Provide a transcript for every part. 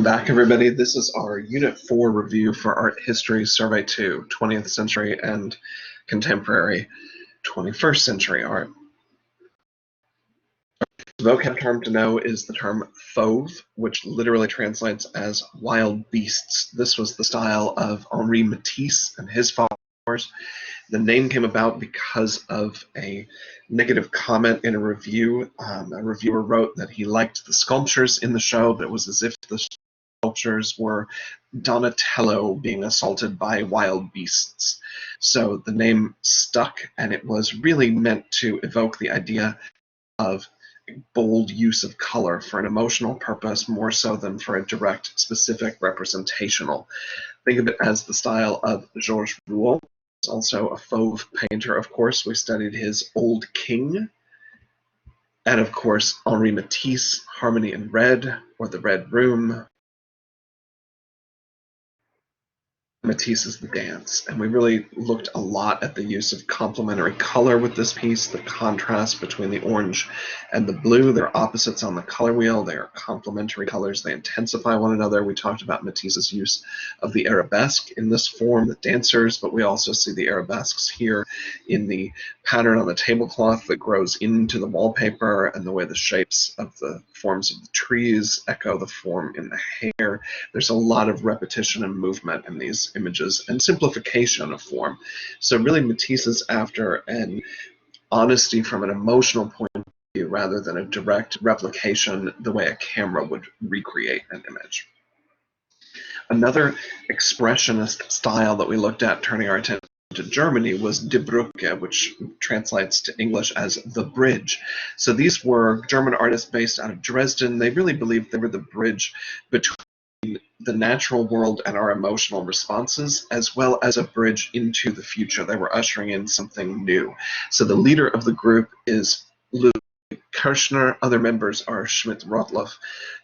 back, everybody. This is our Unit 4 review for Art History Survey 2, 20th Century and Contemporary 21st Century Art. The vocab term to know is the term fauve, which literally translates as wild beasts. This was the style of Henri Matisse and his followers. The name came about because of a negative comment in a review. A reviewer wrote that he liked the sculptures in the show, but it was as if the sculptures were Donatello being assaulted by wild beasts. So the name stuck, and it was really meant to evoke the idea of bold use of color for an emotional purpose more so than for a direct, specific representational. Think of it as the style of Georges Rouault. Also a fauve painter, of course. We studied his Old King. And of course, Henri Matisse, Harmony in Red, or The Red Room. Matisse is the dance, and we really looked a lot at the use of complementary color with this piece, the contrast between the orange and the blue. They're opposites on the color wheel. They are complementary colors. They intensify one another. We talked about Matisse's use of the arabesque in this form, the dancers, but we also see the arabesques here in the pattern on the tablecloth that grows into the wallpaper, and the way the shapes of the forms of the trees echo the form in the hair. There's a lot of repetition and movement in these images and simplification of form. So really Matisse is after an honesty from an emotional point of view rather than a direct replication the way a camera would recreate an image. Another expressionist style that we looked at, turning our attention to Germany, was Die Brücke, which translates to English as the bridge. So these were German artists based out of Dresden. They really believed they were the bridge between the natural world and our emotional responses, as well as a bridge into the future. They were ushering in something new. So the leader of the group is Ludwig Kirchner. Other members are Schmidt-Rottluff,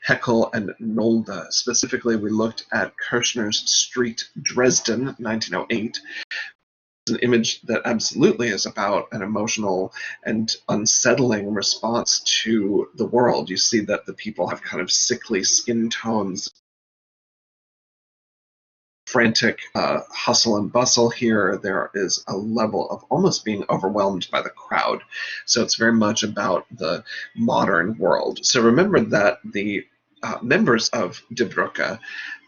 Heckel, and Nolde. Specifically, we looked at Kirchner's Street, Dresden, 1908. An image that absolutely is about an emotional and unsettling response to the world. You see that the people have kind of sickly skin tones, frantic hustle and bustle here. There is a level of almost being overwhelmed by the crowd. So it's very much about the modern world. So remember that the members of Die Brücke,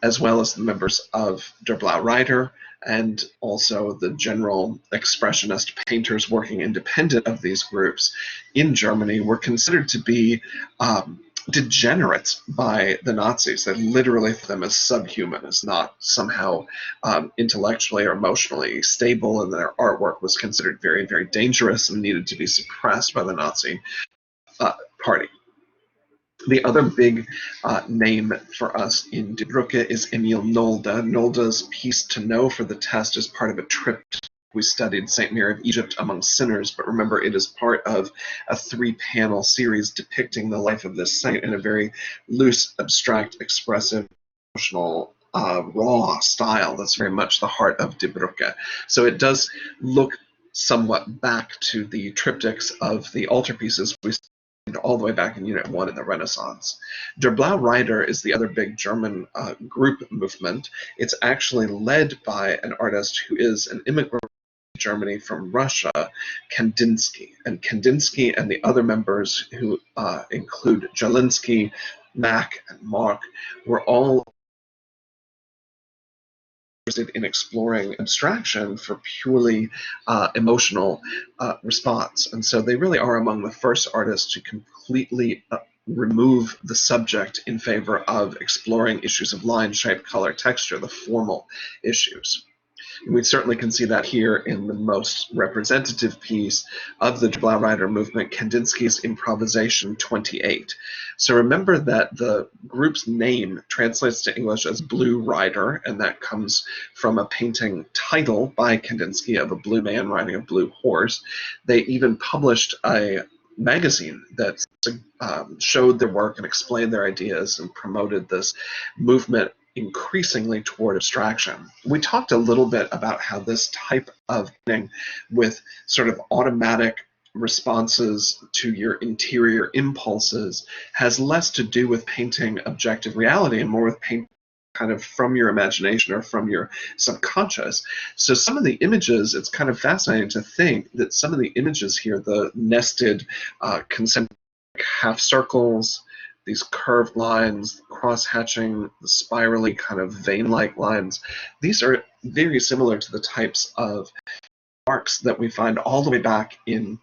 as well as the members of Der Blaue Reiter, and also the general expressionist painters working independent of these groups in Germany, were considered to be degenerates by the Nazis. They literally thought them as subhuman, as not somehow intellectually or emotionally stable, and their artwork was considered very, very dangerous and needed to be suppressed by the Nazi party. The other big name for us in Die Brücke is Emil Nolde. Nolde's piece To Know for the Test is part of a triptych. We studied St. Mary of Egypt Among Sinners, but remember it is part of a 3-panel series depicting the life of this saint in a very loose, abstract, expressive, emotional, raw style. That's very much the heart of Die Brücke. So it does look somewhat back to the triptychs of the altarpieces we studied all the way back in Unit 1 in the Renaissance. Der Blaue Reiter is the other big German group movement. It's actually led by an artist who is an immigrant Germany from Russia, Kandinsky. And Kandinsky and the other members, who include Jalinsky, Mack, and Mark, were all interested in exploring abstraction for purely emotional response. And so they really are among the first artists to completely remove the subject in favor of exploring issues of line, shape, color, texture, the formal issues. And we certainly can see that here in the most representative piece of the Blaue Reiter movement, Kandinsky's Improvisation 28. So remember that the group's name translates to English as Blue Rider, and that comes from a painting title by Kandinsky of a blue man riding a blue horse. They even published a magazine that showed their work and explained their ideas and promoted this movement increasingly toward abstraction. We talked a little bit about how this type of painting with sort of automatic responses to your interior impulses has less to do with painting objective reality and more with painting kind of from your imagination or from your subconscious. So some of the images, it's kind of fascinating to think that some of the images here, the nested concentric half circles, these curved lines, the cross-hatching, the spirally kind of vein-like lines, these are very similar to the types of marks that we find all the way back in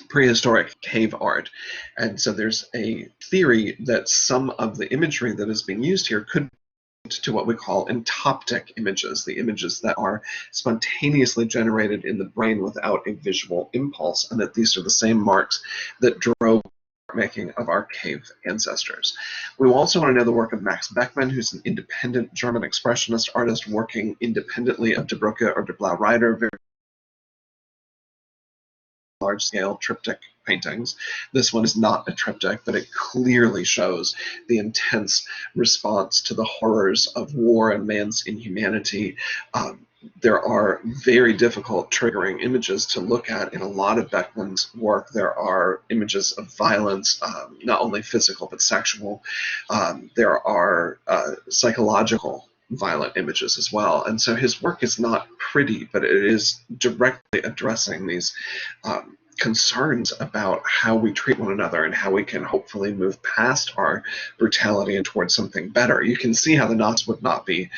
prehistoric cave art. And so there's a theory that some of the imagery that is being used here could to what we call entoptic images, the images that are spontaneously generated in the brain without a visual impulse, and that these are the same marks that drove making of our cave ancestors. We will also want to know the work of Max Beckmann, who's an independent German expressionist artist working independently of De Brugge or de Blaureiter, very large-scale triptych paintings. This one is not a triptych, but it clearly shows the intense response to the horrors of war and man's inhumanity. There are very difficult triggering images to look at in a lot of Beckmann's work. There are images of violence, not only physical but sexual. There are psychological violent images as well. And so his work is not pretty, but it is directly addressing these concerns about how we treat one another and how we can hopefully move past our brutality and towards something better. You can see how the Nazis would not be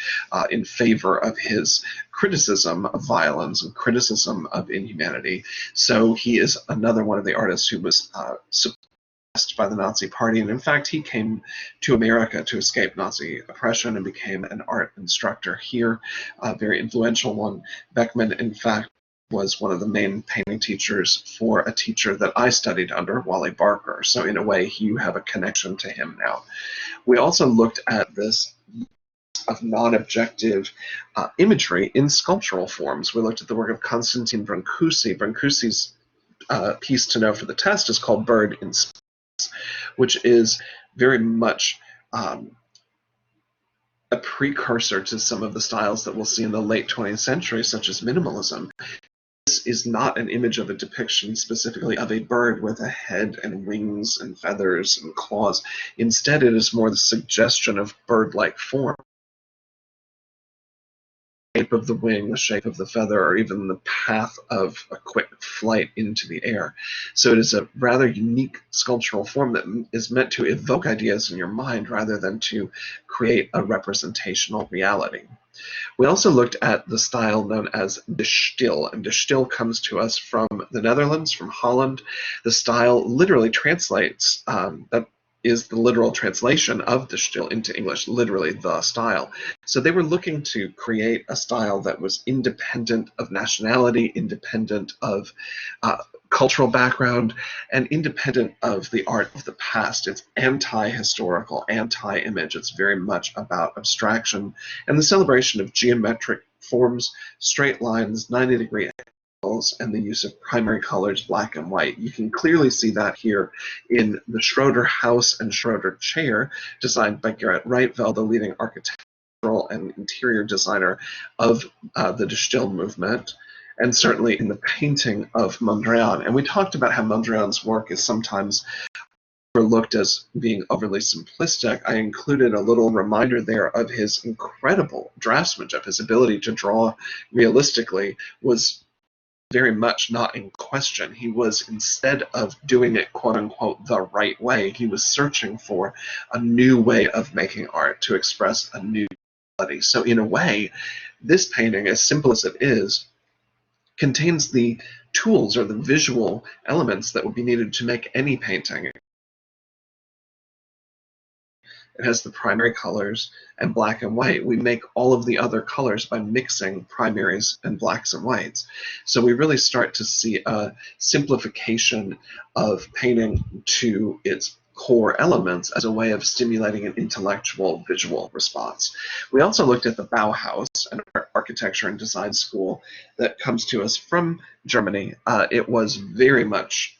in favor of his criticism of violence and criticism of inhumanity. So he is another one of the artists who was suppressed by the Nazi Party, and in fact he came to America to escape Nazi oppression and became an art instructor here, a very influential one. Beckmann, in fact, was one of the main painting teachers for a teacher that I studied under, Wally Barker. So in a way, you have a connection to him now. We also looked at this of non-objective imagery in sculptural forms. We looked at the work of Konstantin Brancusi. Brancusi's piece to know for the test is called Bird in Space, which is very much a precursor to some of the styles that we'll see in the late 20th century, such as minimalism. This is not an image of a depiction specifically of a bird with a head and wings and feathers and claws. Instead, it is more the suggestion of bird-like form. The shape of the wing, the shape of the feather, or even the path of a quick flight into the air. So it is a rather unique sculptural form that is meant to evoke ideas in your mind rather than to create a representational reality. We also looked at the style known as de Stijl, and de Stijl comes to us from the Netherlands, from Holland. The style literally translates, that is the literal translation of de Stijl into English, literally the style. So they were looking to create a style that was independent of nationality, independent of cultural background, and independent of the art of the past. It's anti-historical, anti-image. It's very much about abstraction and the celebration of geometric forms, straight lines, 90-degree angles, and the use of primary colors, black and white. You can clearly see that here in the Schroeder house and Schroeder chair, designed by Gerrit Rietveld, the leading architectural and interior designer of the de Stijl movement, and certainly in the painting of Mondrian. And we talked about how Mondrian's work is sometimes overlooked as being overly simplistic. I included a little reminder there of his incredible draftsmanship. His ability to draw realistically was very much not in question. He was, instead of doing it quote-unquote the right way, he was searching for a new way of making art to express a new reality. So in a way, this painting, as simple as it is, contains the tools or the visual elements that would be needed to make any painting. It has the primary colors and black and white. We make all of the other colors by mixing primaries and blacks and whites. So we really start to see a simplification of painting to its core elements as a way of stimulating an intellectual visual response. We also looked at the Bauhaus, an architecture and design school that comes to us from Germany. It was very much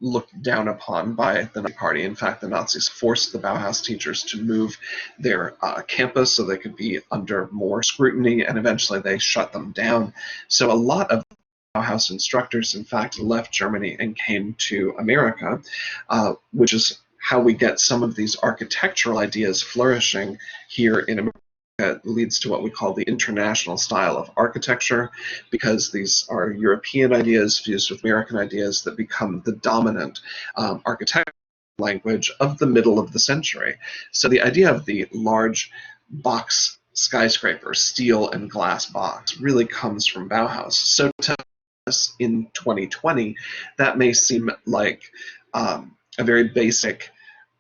looked down upon by the Nazi Party. In fact, the Nazis forced the Bauhaus teachers to move their campus so they could be under more scrutiny, and eventually they shut them down. So a lot of Bauhaus instructors, in fact, left Germany and came to America, which is how we get some of these architectural ideas flourishing here in America. It leads to what we call the international style of architecture, because these are European ideas fused with American ideas that become the dominant architectural language of the middle of the century. So the idea of the large box skyscraper, steel and glass box, really comes from Bauhaus. So to us in 2020, that may seem like a very basic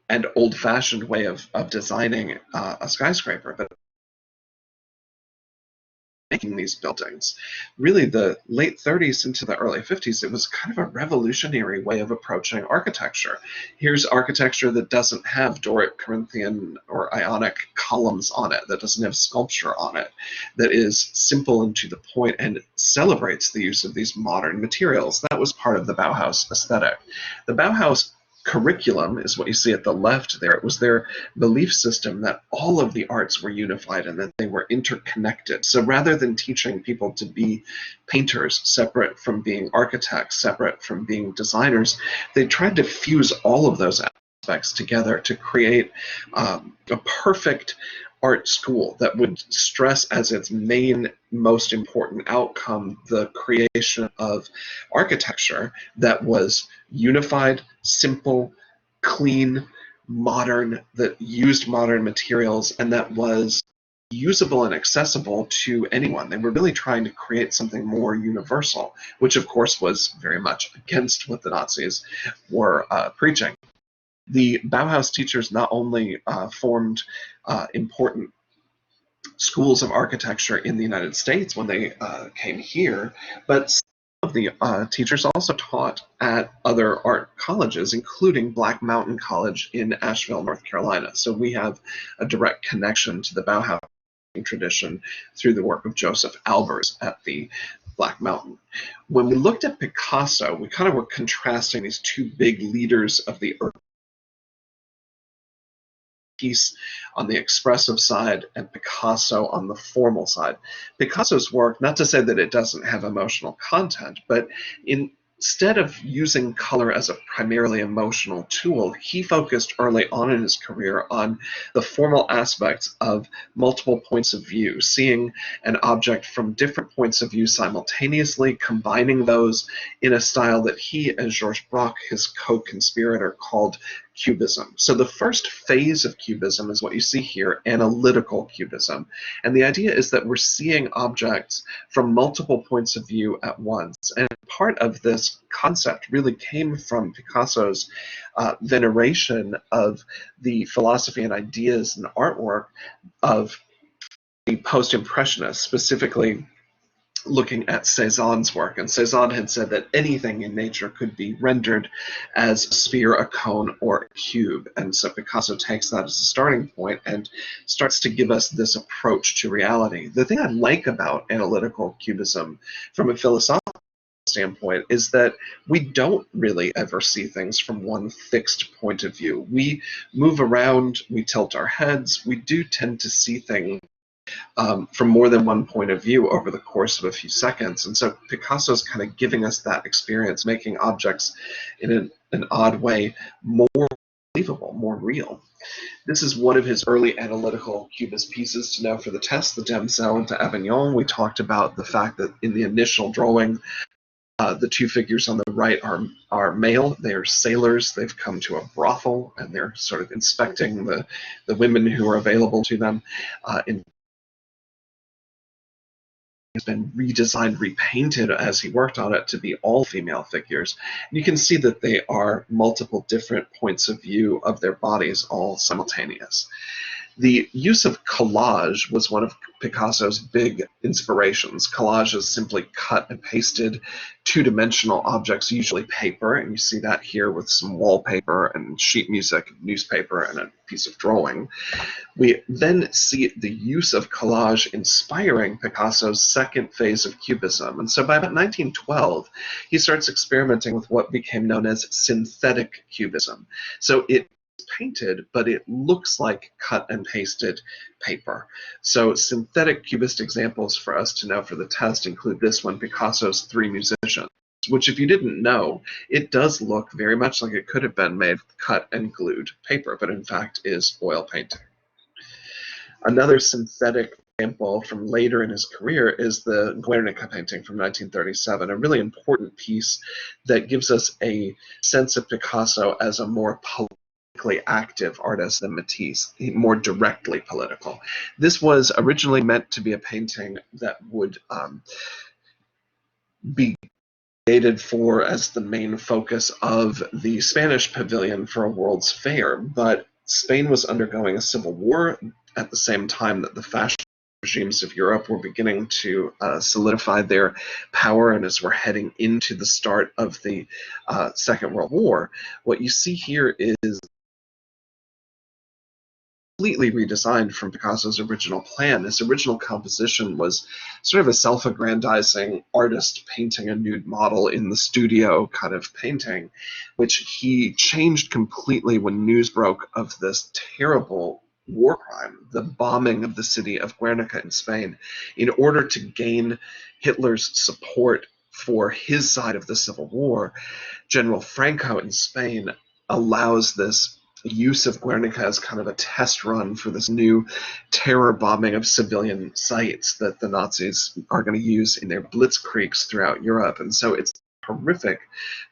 and old-fashioned way of designing a skyscraper, but making these buildings. Really, the late 30s into the early 50s, it was kind of a revolutionary way of approaching architecture. Here's architecture that doesn't have Doric, Corinthian, or Ionic columns on it, that doesn't have sculpture on it, that is simple and to the point and celebrates the use of these modern materials. That was part of the Bauhaus aesthetic. The Bauhaus curriculum is what you see at the left there. It was their belief system that all of the arts were unified and that they were interconnected. So rather than teaching people to be painters separate from being architects, separate from being designers, they tried to fuse all of those aspects together to create a perfect art school that would stress as its main, most important outcome the creation of architecture that was unified, simple, clean, modern, that used modern materials, and that was usable and accessible to anyone. They were really trying to create something more universal, which of course was very much against what the Nazis were preaching. The Bauhaus teachers not only formed important schools of architecture in the United States when they came here, but some of the teachers also taught at other art colleges, including Black Mountain College in Asheville, North Carolina. So we have a direct connection to the Bauhaus tradition through the work of Joseph Albers at the Black Mountain. When we looked at Picasso, we kind of were contrasting these two big leaders of the piece on the expressive side and Picasso on the formal side. Picasso's work, not to say that it doesn't have emotional content, but instead of using color as a primarily emotional tool, he focused early on in his career on the formal aspects of multiple points of view, seeing an object from different points of view simultaneously, combining those in a style that he, as Georges Braque, his co-conspirator, called Cubism. So the first phase of Cubism is what you see here, analytical Cubism. And the idea is that we're seeing objects from multiple points of view at once. And part of this concept really came from Picasso's veneration of the philosophy and ideas and artwork of the post-impressionists, specifically looking at Cézanne's work. And Cézanne had said that anything in nature could be rendered as a sphere, a cone, or a cube. And so Picasso takes that as a starting point and starts to give us this approach to reality. The thing I like about analytical cubism from a philosophical standpoint is that we don't really ever see things from one fixed point of view. We move around, we tilt our heads, we do tend to see things from more than one point of view over the course of a few seconds. And so Picasso's kind of giving us that experience, making objects in an odd way more believable, more real. This is one of his early analytical cubist pieces to know for the test, the Damsel into Avignon. We talked about the fact that in the initial drawing, the two figures on the right are male. They're sailors. They've come to a brothel, and they're sort of inspecting the women who are available to them. Has been redesigned, repainted as he worked on it to be all female figures. And you can see that they are multiple different points of view of their bodies, all simultaneous. The use of collage was one of Picasso's big inspirations. Collage is simply cut and pasted two-dimensional objects, usually paper, and you see that here with some wallpaper and sheet music, newspaper, and a piece of drawing. We then see the use of collage inspiring Picasso's second phase of Cubism. And so by about 1912, he starts experimenting with what became known as synthetic Cubism. So it painted, but it looks like cut and pasted paper. So synthetic cubist examples for us to know for the test include this one, Picasso's Three Musicians, which, if you didn't know, it does look very much like it could have been made with cut and glued paper, but in fact is oil painting. Another synthetic example from later in his career is the Guernica painting from 1937, a really important piece that gives us a sense of Picasso as a more politically active artist than Matisse, more directly political. This was originally meant to be a painting that would be created for as the main focus of the Spanish pavilion for a World's Fair, but Spain was undergoing a civil war at the same time that the fascist regimes of Europe were beginning to solidify their power, and as we're heading into the start of the Second World War, what you see here is completely redesigned from Picasso's original plan. His original composition was sort of a self-aggrandizing artist painting a nude model in the studio kind of painting, which he changed completely when news broke of this terrible war crime, the bombing of the city of Guernica in Spain, in order to gain Hitler's support for his side of the Civil War. General Franco in Spain allows this use of Guernica as kind of a test run for this new terror bombing of civilian sites that the Nazis are going to use in their blitzkriegs throughout Europe. And so it's horrific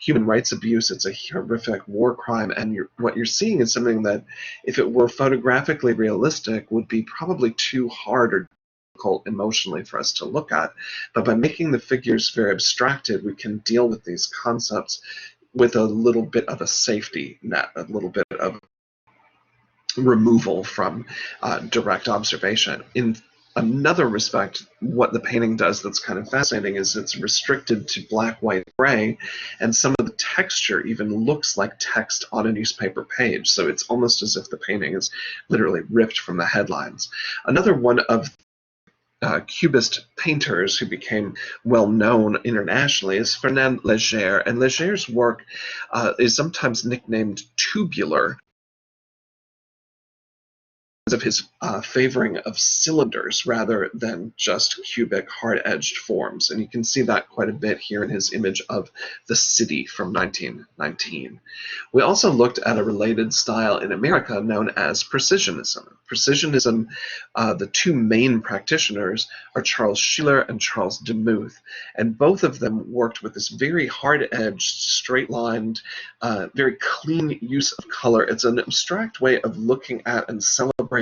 human rights abuse, it's a horrific war crime, and what you're seeing is something that, if it were photographically realistic, would be probably too hard or difficult emotionally for us to look at. But by making the figures very abstracted, we can deal with these concepts with a little bit of a safety net, a little bit of removal from direct observation. In another respect, what the painting does that's kind of fascinating is it's restricted to black, white, gray, and some of the texture even looks like text on a newspaper page. So it's almost as if the painting is literally ripped from the headlines. Another one of Cubist painters who became well known internationally is Fernand Léger, and Léger's work is sometimes nicknamed tubular of his favoring of cylinders rather than just cubic hard-edged forms. And you can see that quite a bit here in his image of the city from 1919. We also looked at a related style in America known as Precisionism. Precisionism, the two main practitioners are Charles Schiller and Charles Demuth, and both of them worked with this very hard-edged, straight-lined, very clean use of color. It's an abstract way of looking at and celebrating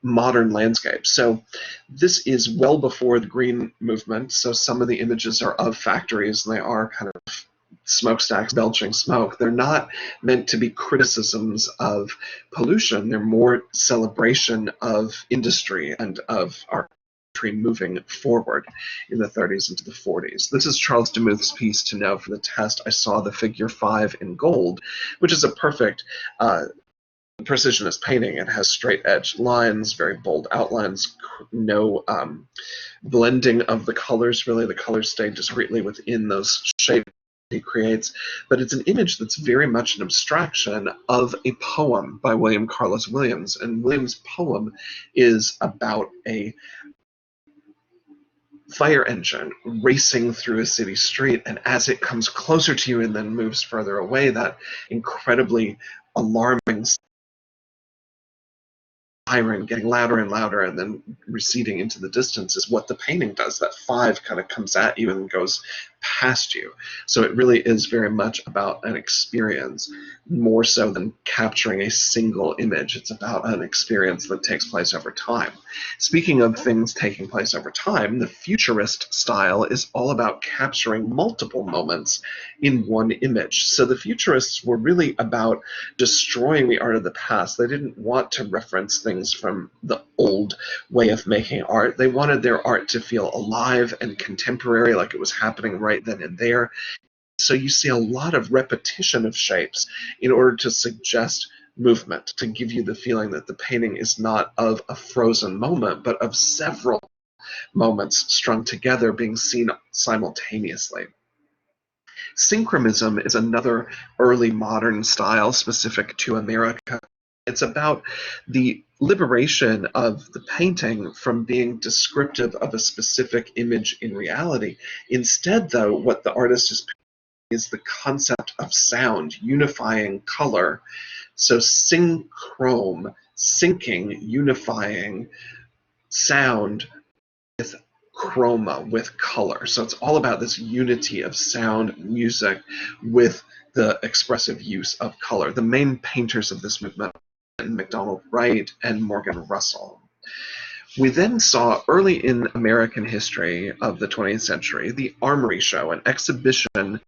modern landscapes. So this is well before the Green Movement, so some of the images are of factories, and they are kind of smokestacks belching smoke. They're not meant to be criticisms of pollution. They're more celebration of industry and of our country moving forward in the 30s into the 40s. This is Charles Demuth's piece to know for the test. I saw the figure 5 in gold, which is a perfect precisionist painting. It has straight-edged lines, very bold outlines, no blending of the colors, really. The colors stay discreetly within those shapes he creates, but it's an image that's very much an abstraction of a poem by William Carlos Williams, and Williams' poem is about a fire engine racing through a city street, and as it comes closer to you and then moves further away, that incredibly alarming siren getting louder and louder and then receding into the distance is what the painting does. That 5 kind of comes at you and goes past you. So it really is very much about an experience, more so than capturing a single image. It's about an experience that takes place over time. Speaking of things taking place over time, the futurist style is all about capturing multiple moments in one image. So the futurists were really about destroying the art of the past. They didn't want to reference things from the old way of making art. They wanted their art to feel alive and contemporary, like it was happening right then and there. So you see a lot of repetition of shapes in order to suggest movement, to give you the feeling that the painting is not of a frozen moment, but of several moments strung together being seen simultaneously. Synchronism is another early modern style specific to America. It's about the liberation of the painting from being descriptive of a specific image in reality. Instead, though, what the artist is the concept of sound, unifying color. So synchrome, syncing, unifying sound with chroma, with color. So it's all about this unity of sound, music, with the expressive use of color. The main painters of this movement were MacDonald Wright and Morgan Russell. We then saw early in American history of the 20th century the Armory Show, an exhibition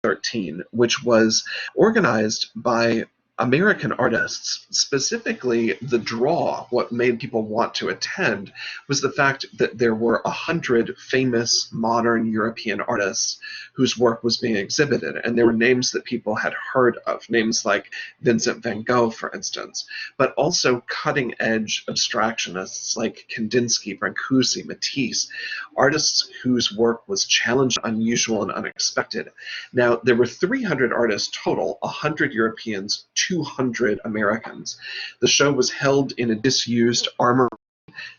13, which was organized by American artists. Specifically, the draw, what made people want to attend, was the fact that there were 100 famous modern European artists whose work was being exhibited, and there were names that people had heard of, names like Vincent van Gogh, for instance, but also cutting-edge abstractionists like Kandinsky, Brancusi, Matisse, artists whose work was challenged, unusual, and unexpected. Now, there were 300 artists total, 100 Europeans, 200 Americans. The show was held in a disused armory,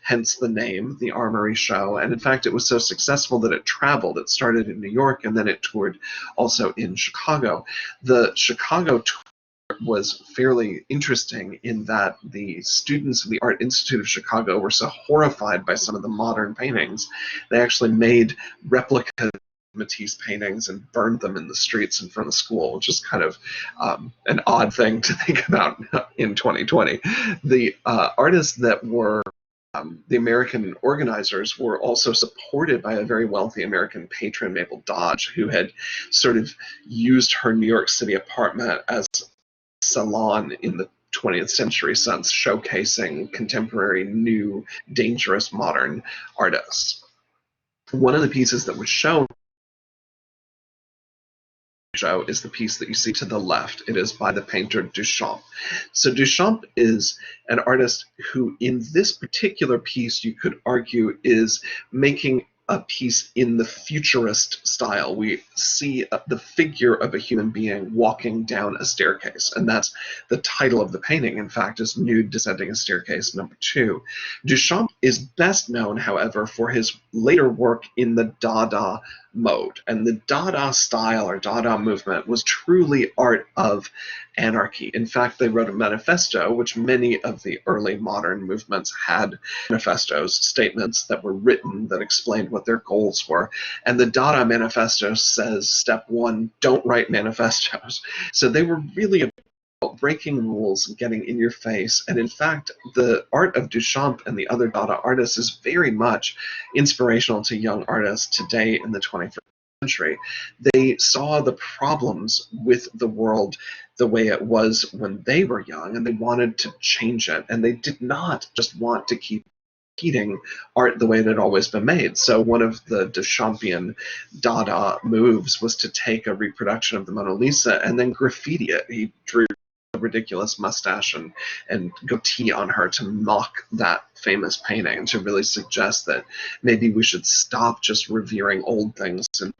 hence the name, the Armory Show. And in fact, it was so successful that it traveled. It started in New York, and then it toured also in Chicago. The Chicago tour was fairly interesting in that the students of the Art Institute of Chicago were so horrified by some of the modern paintings, they actually made replicas Matisse paintings and burned them in the streets in front of school, which is kind of an odd thing to think about in 2020. The artists that were the American organizers were also supported by a very wealthy American patron, Mabel Dodge, who had sort of used her New York City apartment as a salon in the 20th century sense, showcasing contemporary, new, dangerous, modern artists. One of the pieces that was shown show is the piece that you see to the left. It is by the painter Duchamp. So Duchamp is an artist who, in this particular piece, you could argue is making a piece in the futurist style. We see the figure of a human being walking down a staircase, and that's the title of the painting, in fact, is Nude Descending a Staircase #2. Duchamp is best known, however, for his later work in the Dada mode, and the Dada style or Dada movement was truly art of anarchy. In fact, they wrote a manifesto, which many of the early modern movements had manifestos, statements that were written that explained what their goals were. And the Dada manifesto says, step 1, don't write manifestos. So they were really about breaking rules and getting in your face. And in fact, the art of Duchamp and the other Dada artists is very much inspirational to young artists today in the 21st century. They saw the problems with the world the way it was when they were young, and they wanted to change it. And they did not just want to keep repeating art the way it had always been made. So one of the Duchampian Dada moves was to take a reproduction of the Mona Lisa and then graffiti it. He drew a ridiculous mustache and goatee on her to mock that famous painting, and to really suggest that maybe we should stop just revering old things and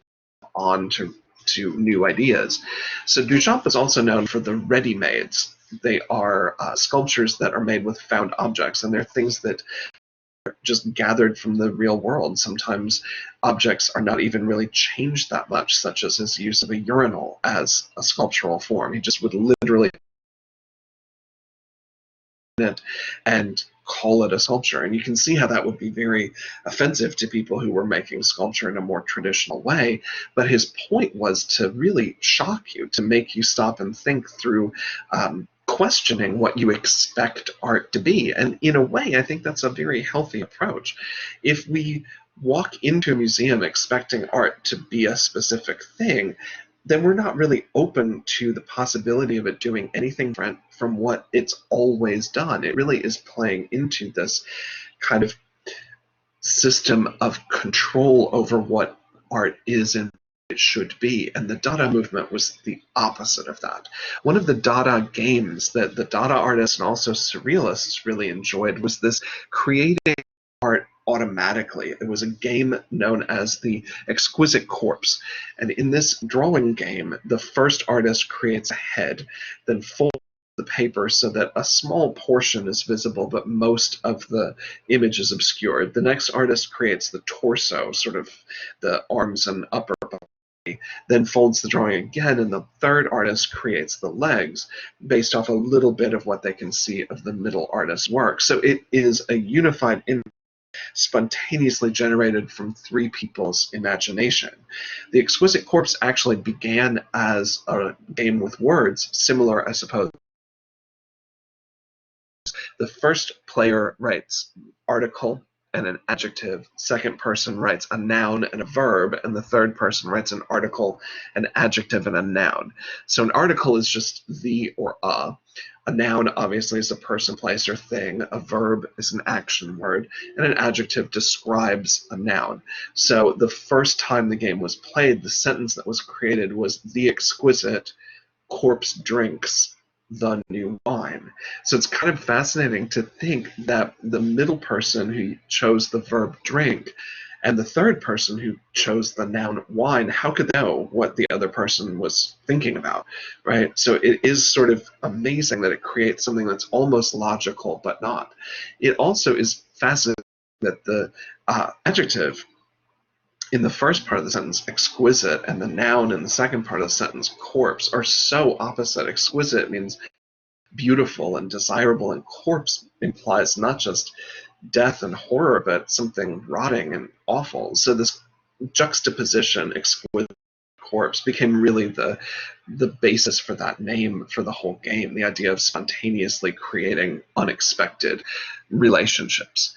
on to new ideas. So Duchamp is also known for the ready-mades. They are sculptures that are made with found objects, and they're things that are just gathered from the real world. Sometimes objects are not even really changed that much, such as his use of a urinal as a sculptural form. He just would literally it and call it a sculpture. And you can see how that would be very offensive to people who were making sculpture in a more traditional way. But his point was to really shock you, to make you stop and think through questioning what you expect art to be. And in a way, I think that's a very healthy approach. If we walk into a museum expecting art to be a specific thing, then we're not really open to the possibility of it doing anything different from what it's always done. It really is playing into this kind of system of control over what art is and it should be. And the Dada movement was the opposite of that. One of the Dada games that the Dada artists and also surrealists really enjoyed was this creating art automatically. It was a game known as the Exquisite Corpse. And in this drawing game, the first artist creates a head, then folds the paper so that a small portion is visible, but most of the image is obscured. The next artist creates the torso, sort of the arms and upper body, then folds the drawing again, and the third artist creates the legs based off a little bit of what they can see of the middle artist's work. So it is a unified image spontaneously generated from three people's imagination. The Exquisite Corpse actually began as a game with words, similar, I suppose. The first player writes article and an adjective, second person writes a noun and a verb, and the third person writes an article, an adjective, and a noun. So an article is just the or a. A noun obviously is a person, place, or thing. A verb is an action word, and an adjective describes a noun. So the first time the game was played, the sentence that was created was "The Exquisite Corpse drinks the new wine." So it's kind of fascinating to think that the middle person who chose the verb drink and the third person who chose the noun wine, how could they know what the other person was thinking about, right? So it is sort of amazing that it creates something that's almost logical, but not. It also is fascinating that the adjective in the first part of the sentence, exquisite, and the noun in the second part of the sentence, corpse, are so opposite. Exquisite means beautiful and desirable, and corpse implies not just death and horror, but something rotting and awful. So this juxtaposition, exquisite corpse, became really the basis for that name for the whole game, the idea of spontaneously creating unexpected relationships.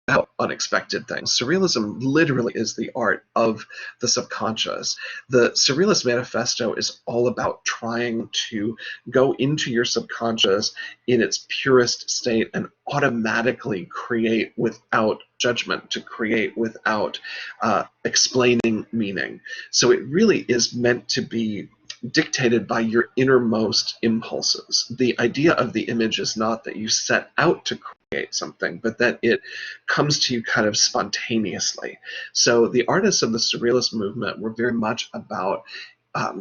About unexpected things. Surrealism literally is the art of the subconscious. The Surrealist Manifesto is all about trying to go into your subconscious in its purest state and automatically create without judgment, to create without explaining meaning. So it really is meant to be dictated by your innermost impulses. The idea of the image is not that you set out to create something, but that it comes to you kind of spontaneously. So the artists of the Surrealist movement were very much about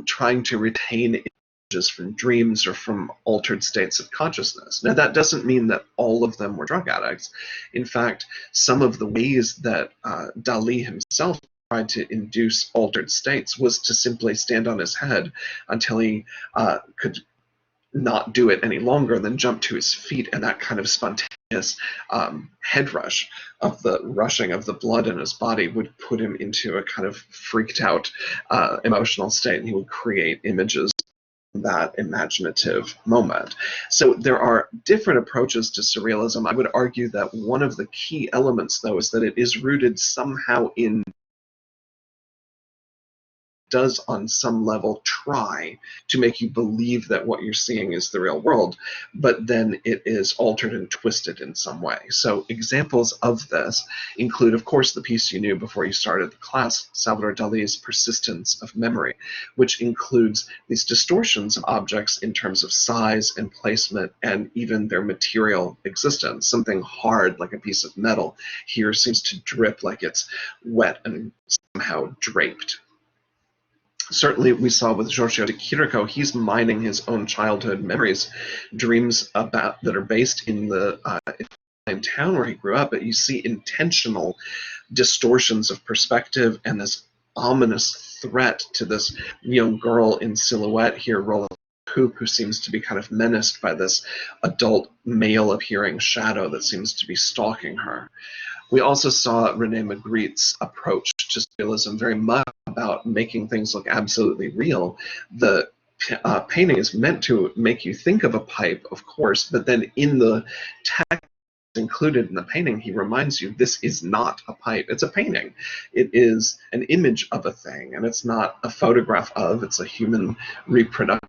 trying to retain images from dreams or from altered states of consciousness. Now, that doesn't mean that all of them were drug addicts. In fact, some of the ways that Dali himself tried to induce altered states was to simply stand on his head until he could not do it any longer, then jump to his feet, and that kind of spontaneous head rush of the rushing of the blood in his body would put him into a kind of freaked out emotional state, and he would create images in that imaginative moment. So there are different approaches to surrealism. I would argue that one of the key elements, though, is that it is rooted somehow in does on some level try to make you believe that what you're seeing is the real world, but then it is altered and twisted in some way. So examples of this include, of course, the piece you knew before you started the class, Salvador Dali's Persistence of Memory, which includes these distortions of objects in terms of size and placement and even their material existence. Something hard like a piece of metal here seems to drip like it's wet and somehow draped. Certainly, we saw with Giorgio de Chirico, he's mining his own childhood memories, dreams about that are based in the town where he grew up, but you see intentional distortions of perspective and this ominous threat to this young girl in silhouette here, rolling hoop, who seems to be kind of menaced by this adult male-appearing shadow that seems to be stalking her. We also saw René Magritte's approach to surrealism very much about making things look absolutely real. The painting is meant to make you think of a pipe, of course, but then in the text included in the painting, he reminds you this is not a pipe. It's a painting. It is an image of a thing, and it's not a photograph of, it's a human reproduction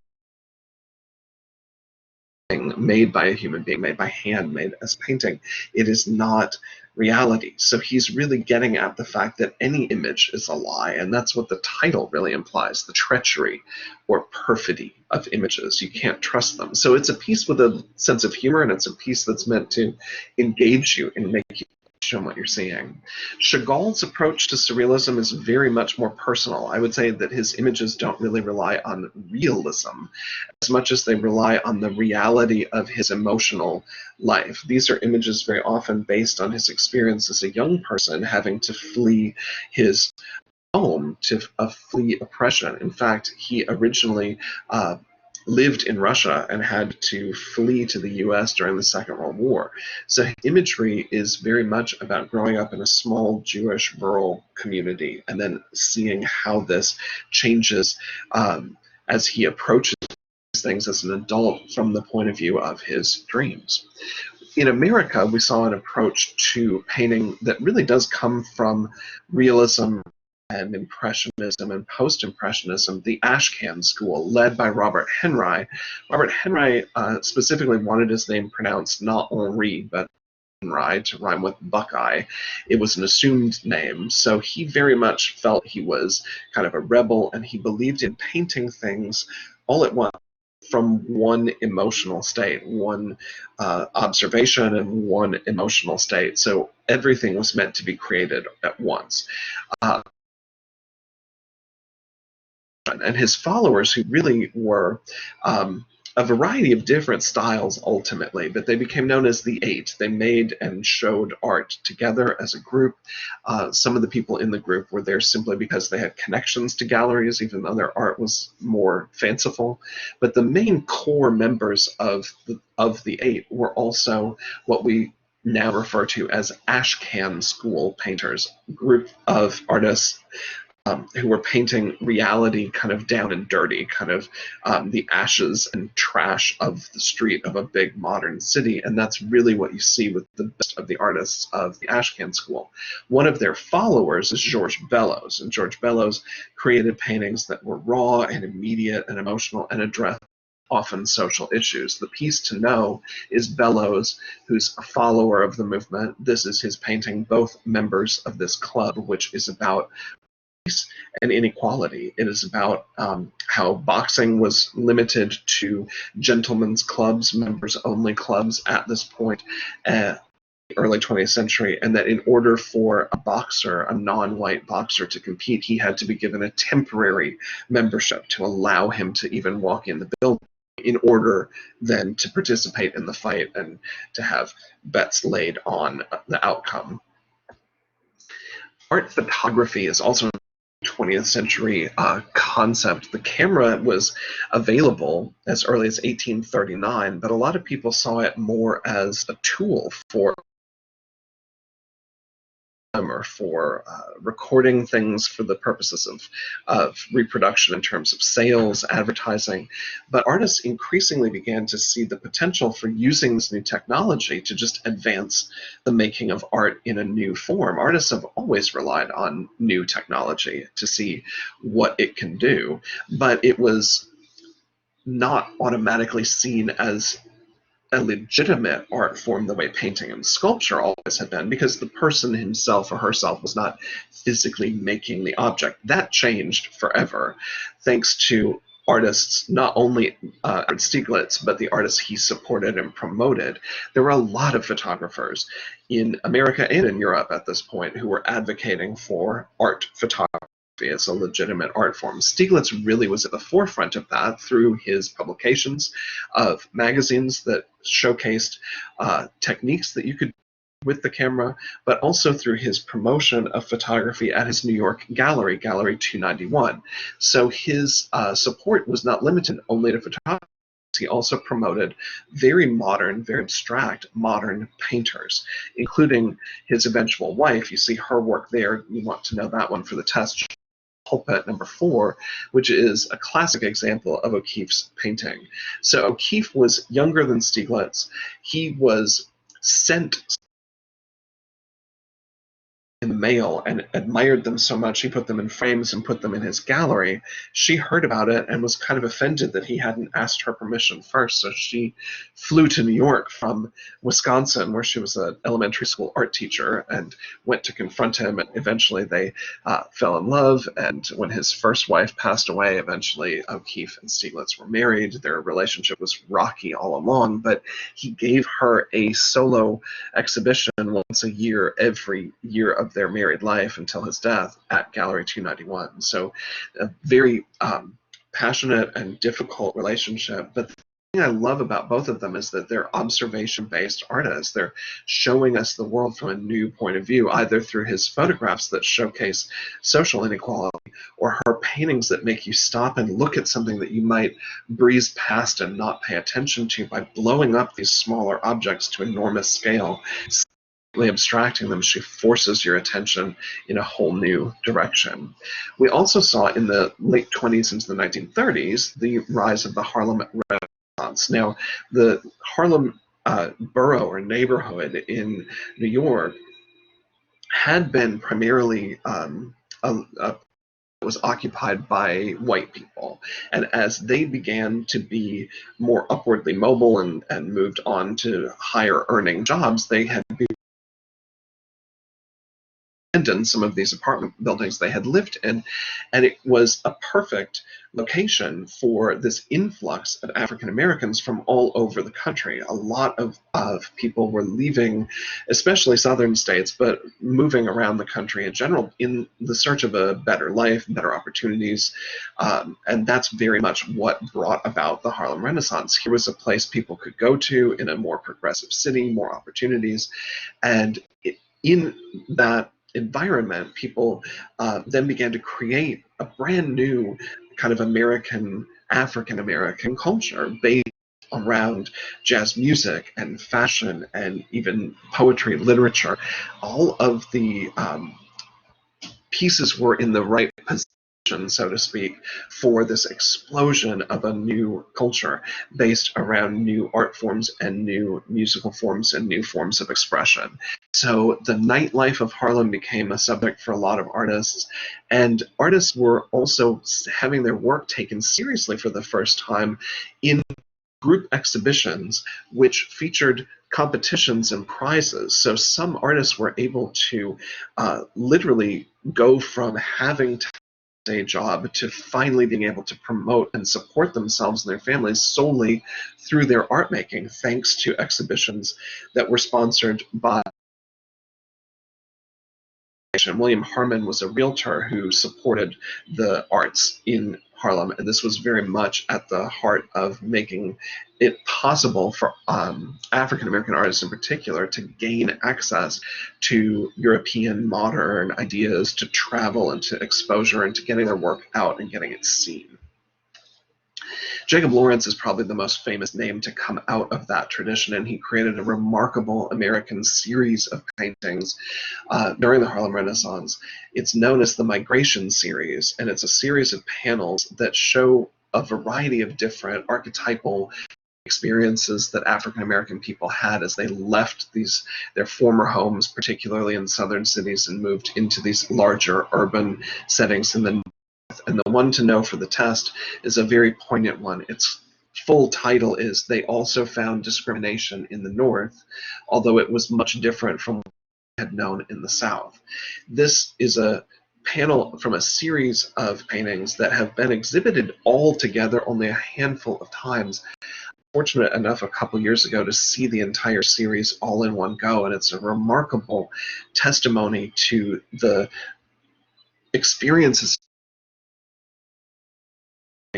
made by a human being, made by hand, made as painting, it is not reality. So he's really getting at the fact that any image is a lie, and that's what the title really implies, the treachery or perfidy of images. You can't trust them. So it's a piece with a sense of humor, and it's a piece that's meant to engage you and make you question what you're seeing. Chagall's approach to surrealism is very much more personal. I would say that his images don't really rely on realism as much as they rely on the reality of his emotional life. These are images very often based on his experience as a young person having to flee his home, to flee oppression. In fact, he originally lived in Russia and had to flee to the US during the Second World War. So imagery is very much about growing up in a small Jewish rural community and then seeing how this changes as he approaches things as an adult from the point of view of his dreams. In America, we saw an approach to painting that really does come from realism and Impressionism and Post-Impressionism, the Ashcan school, led by Robert Henry. Robert Henry specifically wanted his name pronounced not Henri, but Henry, to rhyme with Buckeye. It was an assumed name, so he very much felt he was kind of a rebel, and he believed in painting things all at once from one emotional state, one observation and one emotional state. So everything was meant to be created at once. And his followers, who really were a variety of different styles ultimately, but they became known as the Eight. They made and showed art together as a group. Some of the people in the group were there simply because they had connections to galleries, even though their art was more fanciful. But the main core members of the Eight were also what we now refer to as Ashcan school painters, a group of artists who were painting reality kind of down and dirty, kind of the ashes and trash of the street of a big modern city. And that's really what you see with the best of the artists of the Ashcan school. One of their followers is George Bellows, and George Bellows created paintings that were raw and immediate and emotional and addressed often social issues. The piece to know is Bellows, who's a follower of the movement. This is his painting, both members of this club, which is about and inequality. It is about how boxing was limited to gentlemen's clubs, members-only clubs at this point, the early 20th century, and that in order for a boxer, a non-white boxer, to compete, he had to be given a temporary membership to allow him to even walk in the building in order then to participate in the fight and to have bets laid on the outcome. Art photography is also 20th century concept. The camera was available as early as 1839, but a lot of people saw it more as a tool for recording things for the purposes of reproduction in terms of sales, advertising. But artists increasingly began to see the potential for using this new technology to just advance the making of art in a new form. Artists have always relied on new technology to see what it can do, but it was not automatically seen as a legitimate art form the way painting and sculpture always had been, because the person himself or herself was not physically making the object. That changed forever, thanks to artists, not only Stieglitz, but the artists he supported and promoted. There were a lot of photographers in America and in Europe at this point who were advocating for art photography as a legitimate art form. Stieglitz really was at the forefront of that through his publications of magazines that showcased techniques that you could do with the camera, but also through his promotion of photography at his New York gallery, Gallery 291. So his support was not limited only to photography. He also promoted very modern, very abstract modern painters, including his eventual wife. You see her work there. You want to know that one for the test. Pulpit number 4, which is a classic example of O'Keeffe's painting. So O'Keeffe was younger than Stieglitz. He was sent in the male and admired them so much he put them in frames and put them in his gallery. She heard about it and was kind of offended that he hadn't asked her permission first, so she flew to New York from Wisconsin, where she was an elementary school art teacher, and went to confront him, and eventually they fell in love. And when his first wife passed away, eventually O'Keeffe and Stieglitz were married. Their relationship was rocky all along, but he gave her a solo exhibition once a year, every year of their married life until his death, at Gallery 291. So a very passionate and difficult relationship. But the thing I love about both of them is that they're observation-based artists. They're showing us the world from a new point of view, either through his photographs that showcase social inequality, or her paintings that make you stop and look at something that you might breeze past and not pay attention to by blowing up these smaller objects to enormous scale. Abstracting them, she forces your attention in a whole new direction. We also saw in the late 20s into the 1930s the rise of the Harlem Renaissance. Now, the Harlem borough or neighborhood in New York had been primarily was occupied by white people. And as they began to be more upwardly mobile and moved on to higher earning jobs, they had abandoned some of these apartment buildings they had lived in, and it was a perfect location for this influx of African Americans from all over the country. A lot of people were leaving, especially southern states, but moving around the country in general in the search of a better life, better opportunities, and that's very much what brought about the Harlem Renaissance. Here was a place people could go to in a more progressive city, more opportunities, and in that environment, people then began to create a brand new kind of African American culture based around jazz music and fashion and even poetry, literature. All of the pieces were in the right position, so to speak, for this explosion of a new culture based around new art forms and new musical forms and new forms of expression. So the nightlife of Harlem became a subject for a lot of artists, and artists were also having their work taken seriously for the first time in group exhibitions, which featured competitions and prizes. So some artists were able to literally go from having to day job to finally being able to promote and support themselves and their families solely through their art making, thanks to exhibitions that were sponsored by William Harmon was a realtor who supported the arts in Harlem, and this was very much at the heart of making it possible for African American artists in particular to gain access to European modern ideas, to travel and to exposure and to getting their work out and getting it seen. Jacob Lawrence is probably the most famous name to come out of that tradition, and he created a remarkable American series of paintings during the Harlem Renaissance. It's known as the Migration Series, and it's a series of panels that show a variety of different archetypal experiences that African American people had as they left their former homes, particularly in southern cities, and moved into these larger urban settings in the. And the one to know for the test is a very poignant one. Its full title is "They Also Found Discrimination in the North," although it was much different from what we had known in the South. This is a panel from a series of paintings that have been exhibited all together only a handful of times. Fortunate enough a couple years ago to see the entire series all in one go, and it's a remarkable testimony to the experiences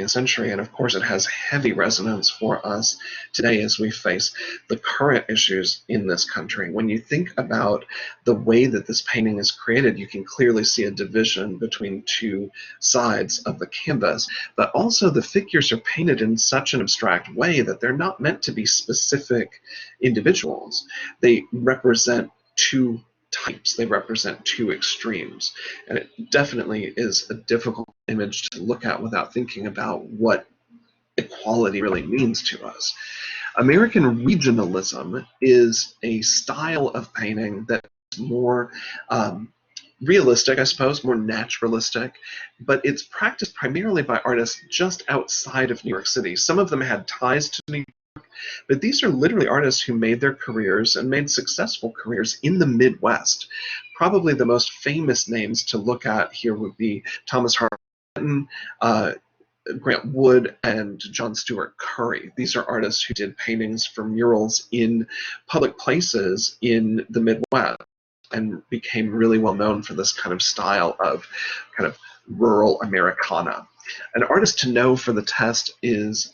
century, and of course it has heavy resonance for us today as we face the current issues in this country. When you think about the way that this painting is created, you can clearly see a division between two sides of the canvas, but also the figures are painted in such an abstract way that they're not meant to be specific individuals. They represent two types, they represent two extremes, and it definitely is a difficult image to look at without thinking about what equality really means to us. American regionalism is a style of painting that is more realistic, I suppose, more naturalistic, but it's practiced primarily by artists just outside of New York City. Some of them had ties to New York, but these are literally artists who made their careers and made successful careers in the Midwest. Probably the most famous names to look at here would be Thomas Harton, Grant Wood, and John Stewart Curry. These are artists who did paintings for murals in public places in the Midwest and became really well known for this kind of style of kind of rural Americana. An artist to know for the test is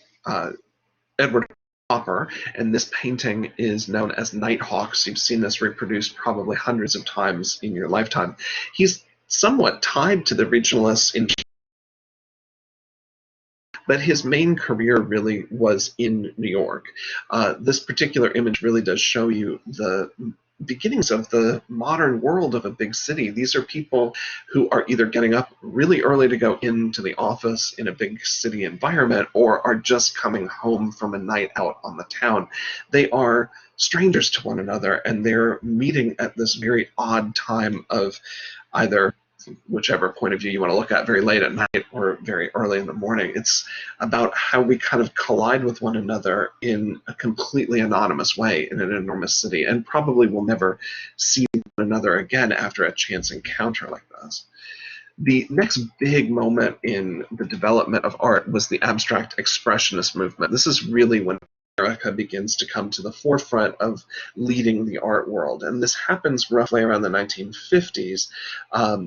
Edward Hopper, and this painting is known as Nighthawks. You've seen this reproduced probably hundreds of times in your lifetime. He's somewhat tied to the regionalists in, but his main career really was in New York. This particular image really does show you the beginnings of the modern world of a big city. These are people who are either getting up really early to go into the office in a big city environment or are just coming home from a night out on the town. They are strangers to one another, and they're meeting at this very odd time of either whichever point of view you want to look at, very late at night or very early in the morning. It's about how we kind of collide with one another in a completely anonymous way in an enormous city, and probably will never see one another again after a chance encounter like this. The next big moment in the development of art was the abstract expressionist movement. This is really when America begins to come to the forefront of leading the art world, and this happens roughly around the 1950s.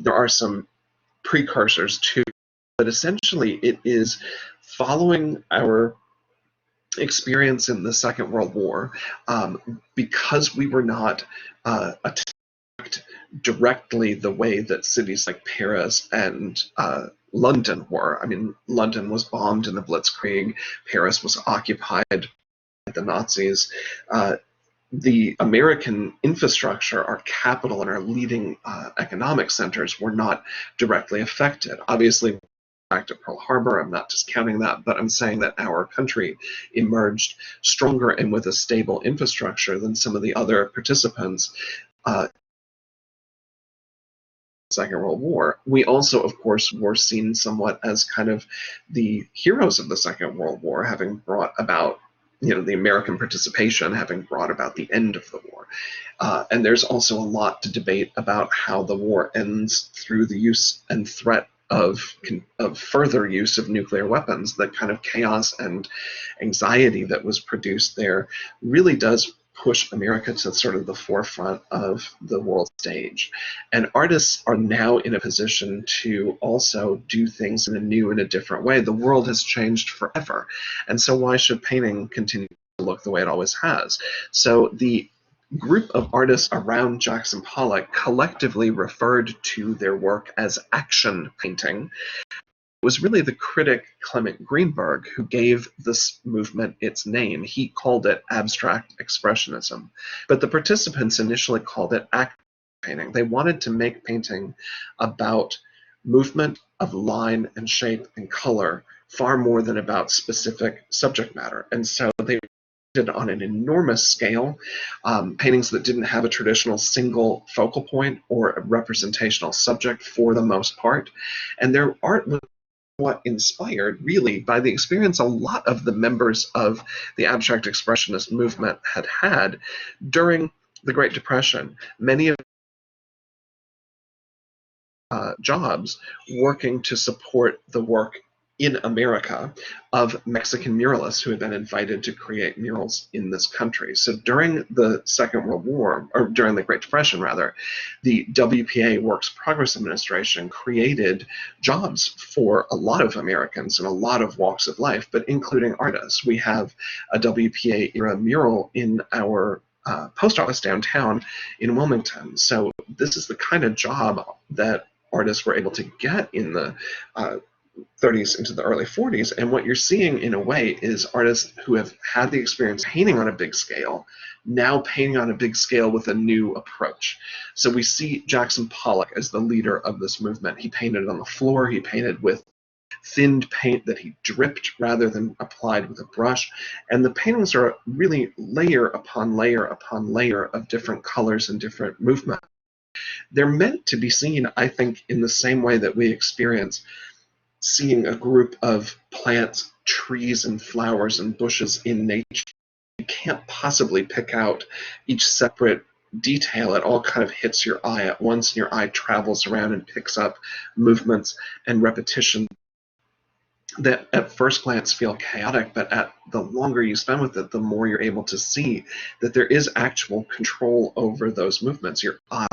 There are some precursors too, but essentially it is following our experience in the Second World War, because we were not attacked directly the way that cities like Paris and London were. I mean, London was bombed in the Blitzkrieg, Paris was occupied by the Nazis. The American infrastructure, our capital, and our leading economic centers were not directly affected. Obviously, back to Pearl Harbor, I'm not discounting that, but I'm saying that our country emerged stronger and with a stable infrastructure than some of the other participants in the Second World War. We also, of course, were seen somewhat as kind of the heroes of the Second World War, having brought about the American participation, having brought about the end of the war. And there's also a lot to debate about how the war ends through the use and threat of further use of nuclear weapons. That kind of chaos and anxiety that was produced there really does push America to sort of the forefront of the world stage. And artists are now in a position to also do things in a new and a different way. The world has changed forever. And so why should painting continue to look the way it always has? So the group of artists around Jackson Pollock collectively referred to their work as action painting. It was really the critic Clement Greenberg who gave this movement its name. He called it abstract expressionism, but the participants initially called it action painting. They wanted to make painting about movement of line and shape and color far more than about specific subject matter. And so they did on an enormous scale, paintings that didn't have a traditional single focal point or a representational subject for the most part. And their art was what inspired, really, by the experience a lot of the members of the abstract expressionist movement had during the Great Depression. Many of jobs working to support the work in America of Mexican muralists who had been invited to create murals in this country. So during the Second World War, or during the Great Depression rather, the WPA Works Progress Administration created jobs for a lot of Americans in a lot of walks of life, but including artists. We have a WPA era mural in our post office downtown in Wilmington. So this is the kind of job that artists were able to get in the 30s into the early 40s, and what you're seeing in a way is artists who have had the experience painting on a big scale, now painting on a big scale with a new approach. So we see Jackson Pollock as the leader of this movement. He painted on the floor, he painted with thinned paint that he dripped rather than applied with a brush, and the paintings are really layer upon layer upon layer of different colors and different movements. They're meant to be seen, I think, in the same way that we experience seeing a group of plants, trees, and flowers and bushes in nature. You can't possibly pick out each separate detail. It all kind of hits your eye at once, and your eye travels around and picks up movements and repetition that at first glance feel chaotic, but at the longer you spend with it, the more you're able to see that there is actual control over those movements. Your eye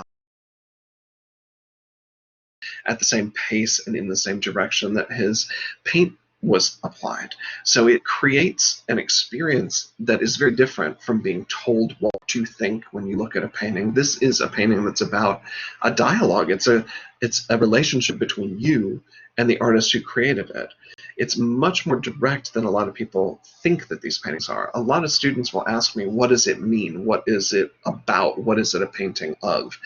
at the same pace and in the same direction that his paint was applied. So it creates an experience that is very different from being told what to think when you look at a painting. This is a painting that's about a dialogue. It's a relationship between you and the artist who created it. It's much more direct than a lot of people think that these paintings are. A lot of students will ask me, what does it mean? What is it about? What is it a painting of?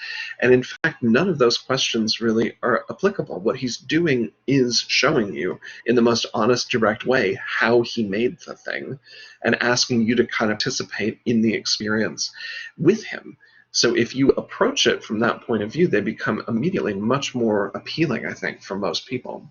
And in fact, none of those questions really are applicable. What he's doing is showing you in the most honest, direct way how he made the thing and asking you to kind of participate in the experience with him. So if you approach it from that point of view, they become immediately much more appealing, I think, for most people.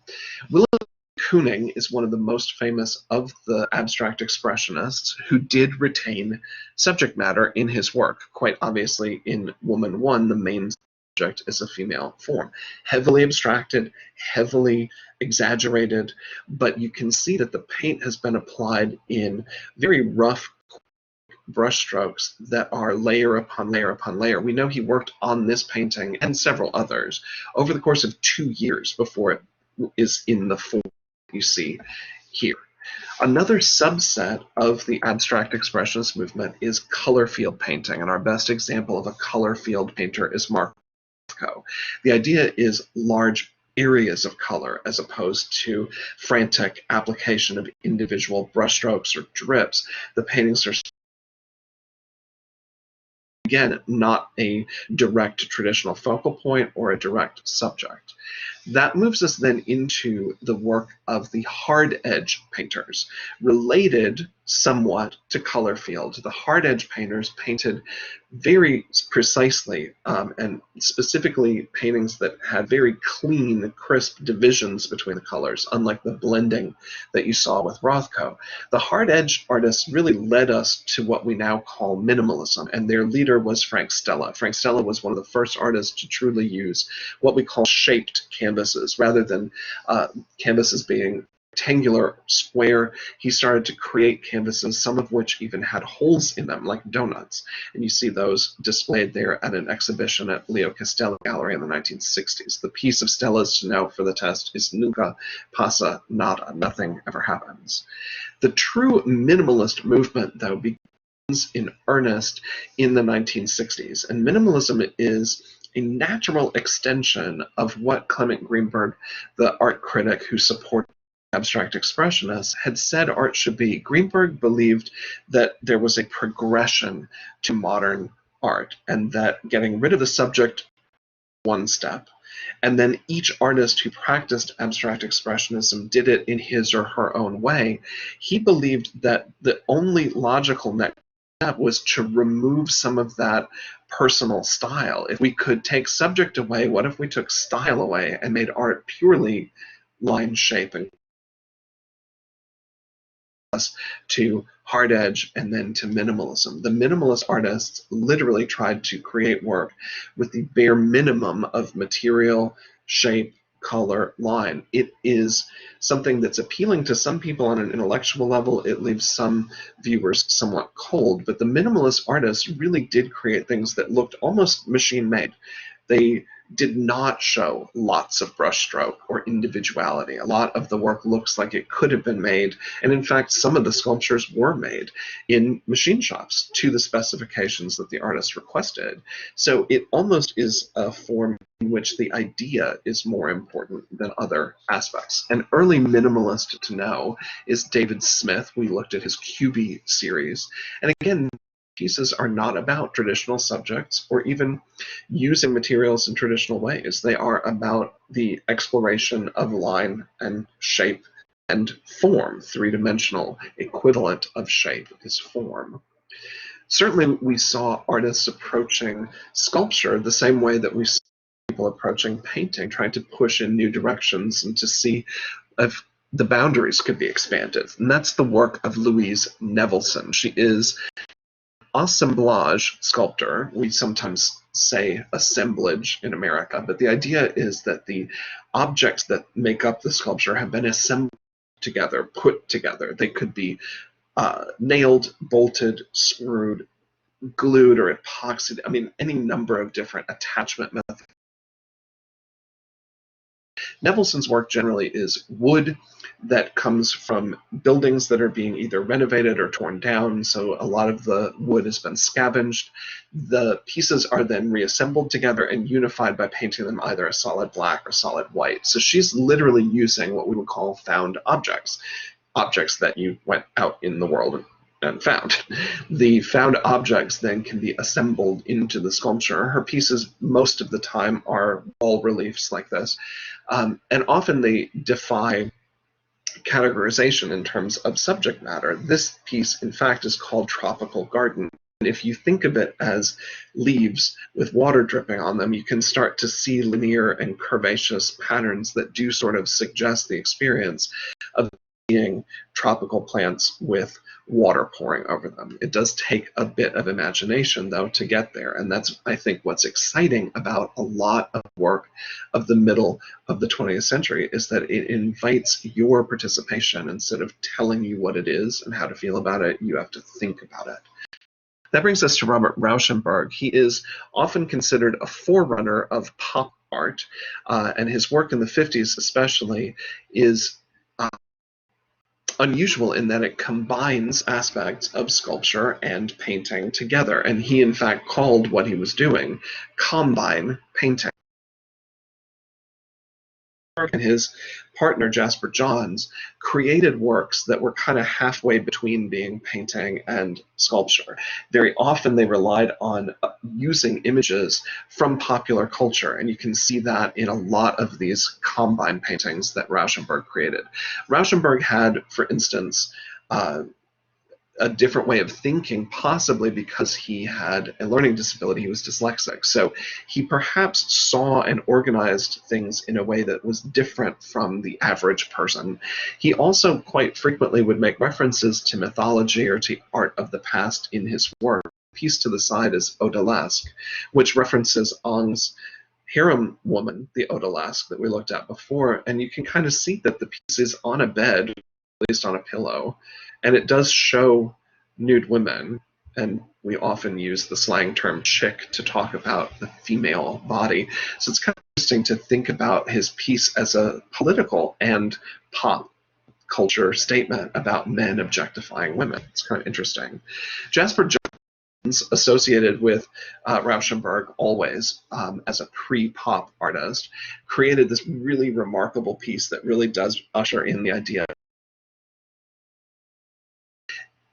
Kooning is one of the most famous of the abstract expressionists who did retain subject matter in his work. Quite obviously, in Woman 1, the main subject is a female form. Heavily abstracted, heavily exaggerated, but you can see that the paint has been applied in very rough brushstrokes that are layer upon layer upon layer. We know he worked on this painting and several others over the course of 2 years before it is in the form you see here. Another subset of the abstract expressionist movement is color field painting, and our best example of a color field painter is Rothko. The idea is large areas of color as opposed to frantic application of individual brushstrokes or drips. The paintings are, again, not a direct traditional focal point or a direct subject. That moves us then into the work of the hard edge painters, related somewhat to color field. The hard edge painters painted very precisely and specifically paintings that had very clean, crisp divisions between the colors, unlike the blending that you saw with Rothko. The hard edge artists really led us to what we now call minimalism, and their leader was Frank Stella. Frank Stella was one of the first artists to truly use what we call shaped canvases. Rather than canvases being rectangular, square, he started to create canvases, some of which even had holes in them, like donuts. And you see those displayed there at an exhibition at Leo Castelli Gallery in the 1960s. The piece of Stella's to know for the test is Nunca pasa nada, nothing ever happens. The true minimalist movement, though, begins in earnest in the 1960s, and minimalism is a natural extension of what Clement Greenberg, the art critic who supported abstract expressionists, had said art should be. Greenberg believed that there was a progression to modern art, and that getting rid of the subject one step, and then each artist who practiced abstract expressionism did it in his or her own way. He believed that the only logical next step was to remove some of that personal style. If we could take subject away, what if we took style away and made art purely line, shape, and to hard edge and then to minimalism. The minimalist artists literally tried to create work with the bare minimum of material, shape, color, line. It is something that's appealing to some people on an intellectual level. It leaves some viewers somewhat cold, but the minimalist artists really did create things that looked almost machine-made. They did not show lots of brushstroke or individuality. A lot of the work looks like it could have been made, and in fact, some of the sculptures were made in machine shops to the specifications that the artist requested. So it almost is a form in which the idea is more important than other aspects. An early minimalist to know is David Smith. We looked at his QB series, and again, pieces are not about traditional subjects or even using materials in traditional ways. They are about the exploration of line and shape and form. Three-dimensional equivalent of shape is form. certainly we saw artists approaching sculpture the same way that we saw people approaching painting, trying to push in new directions and to see if the boundaries could be expanded. And that's the work of Louise Nevelson. She is assemblage sculptor. We sometimes say assemblage in America, but the idea is that the objects that make up the sculpture have been assembled together, put together. They could be nailed, bolted, screwed, glued, or epoxied. I mean, any number of different attachment methods. Nevelson's work generally is wood that comes from buildings that are being either renovated or torn down, so a lot of the wood has been scavenged. The pieces are then reassembled together and unified by painting them either a solid black or solid white. So she's literally using what we would call found objects, objects that you went out in the world and found. The found objects then can be assembled into the sculpture. Her pieces most of the time are wall reliefs like this, and often they defy categorization in terms of subject matter. This piece, in fact, is called Tropical Garden. And if you think of it as leaves with water dripping on them, you can start to see linear and curvaceous patterns that do sort of suggest the experience of seeing tropical plants with water pouring over them. It does take a bit of imagination, though, to get there. And that's, I think, what's exciting about a lot of work of the middle of the 20th century is that it invites your participation. Instead of telling you what it is and how to feel about it, you have to think about it. That brings us to Robert Rauschenberg. He is often considered a forerunner of pop art, and his work in the 50s especially is unusual in that it combines aspects of sculpture and painting together. And he, in fact, called what he was doing combine painting. And his partner, Jasper Johns, created works that were kind of halfway between being painting and sculpture. Very often they relied on using images from popular culture, and you can see that in a lot of these combine paintings that Rauschenberg created. Rauschenberg had, for instance, a different way of thinking, possibly because he had a learning disability. He was dyslexic. So he perhaps saw and organized things in a way that was different from the average person. He also quite frequently would make references to mythology or to art of the past in his work. The piece to the side is Odalisque, which references Ong's harem woman, the Odalisque that we looked at before, and you can kind of see that the piece is on a bed, at least on a pillow, and it does show nude women, and we often use the slang term chick to talk about the female body. So it's kind of interesting to think about his piece as a political and pop culture statement about men objectifying women. It's kind of interesting. Jasper Johns, associated with Rauschenberg always as a pre-pop artist, created this really remarkable piece that really does usher in the idea.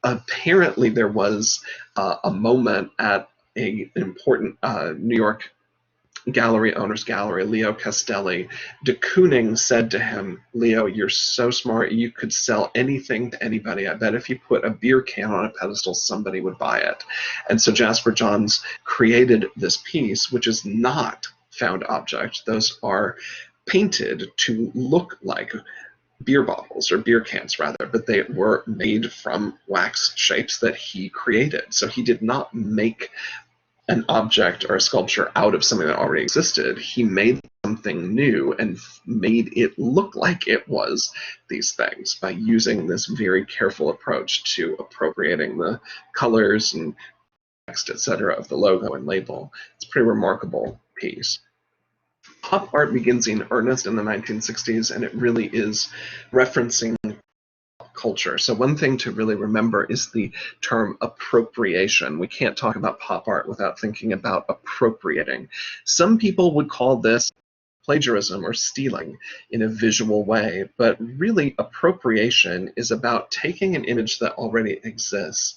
Apparently there was a moment at an important New York gallery owner's gallery, Leo Castelli. De Kooning said to him, "Leo, you're so smart, you could sell anything to anybody. I bet if you put a beer can on a pedestal, somebody would buy it." And so Jasper Johns created this piece, which is not found object. Those are painted to look like beer bottles, or beer cans rather, but they were made from wax shapes that he created. So he did not make an object or a sculpture out of something that already existed. He made something new and made it look like it was these things by using this very careful approach to appropriating the colors and text, etc., of the logo and label. It's a pretty remarkable piece. Pop art begins in earnest in the 1960s, and it really is referencing culture. So one thing to really remember is the term appropriation. We can't talk about pop art without thinking about appropriating. Some people would call this plagiarism or stealing in a visual way, but really appropriation is about taking an image that already exists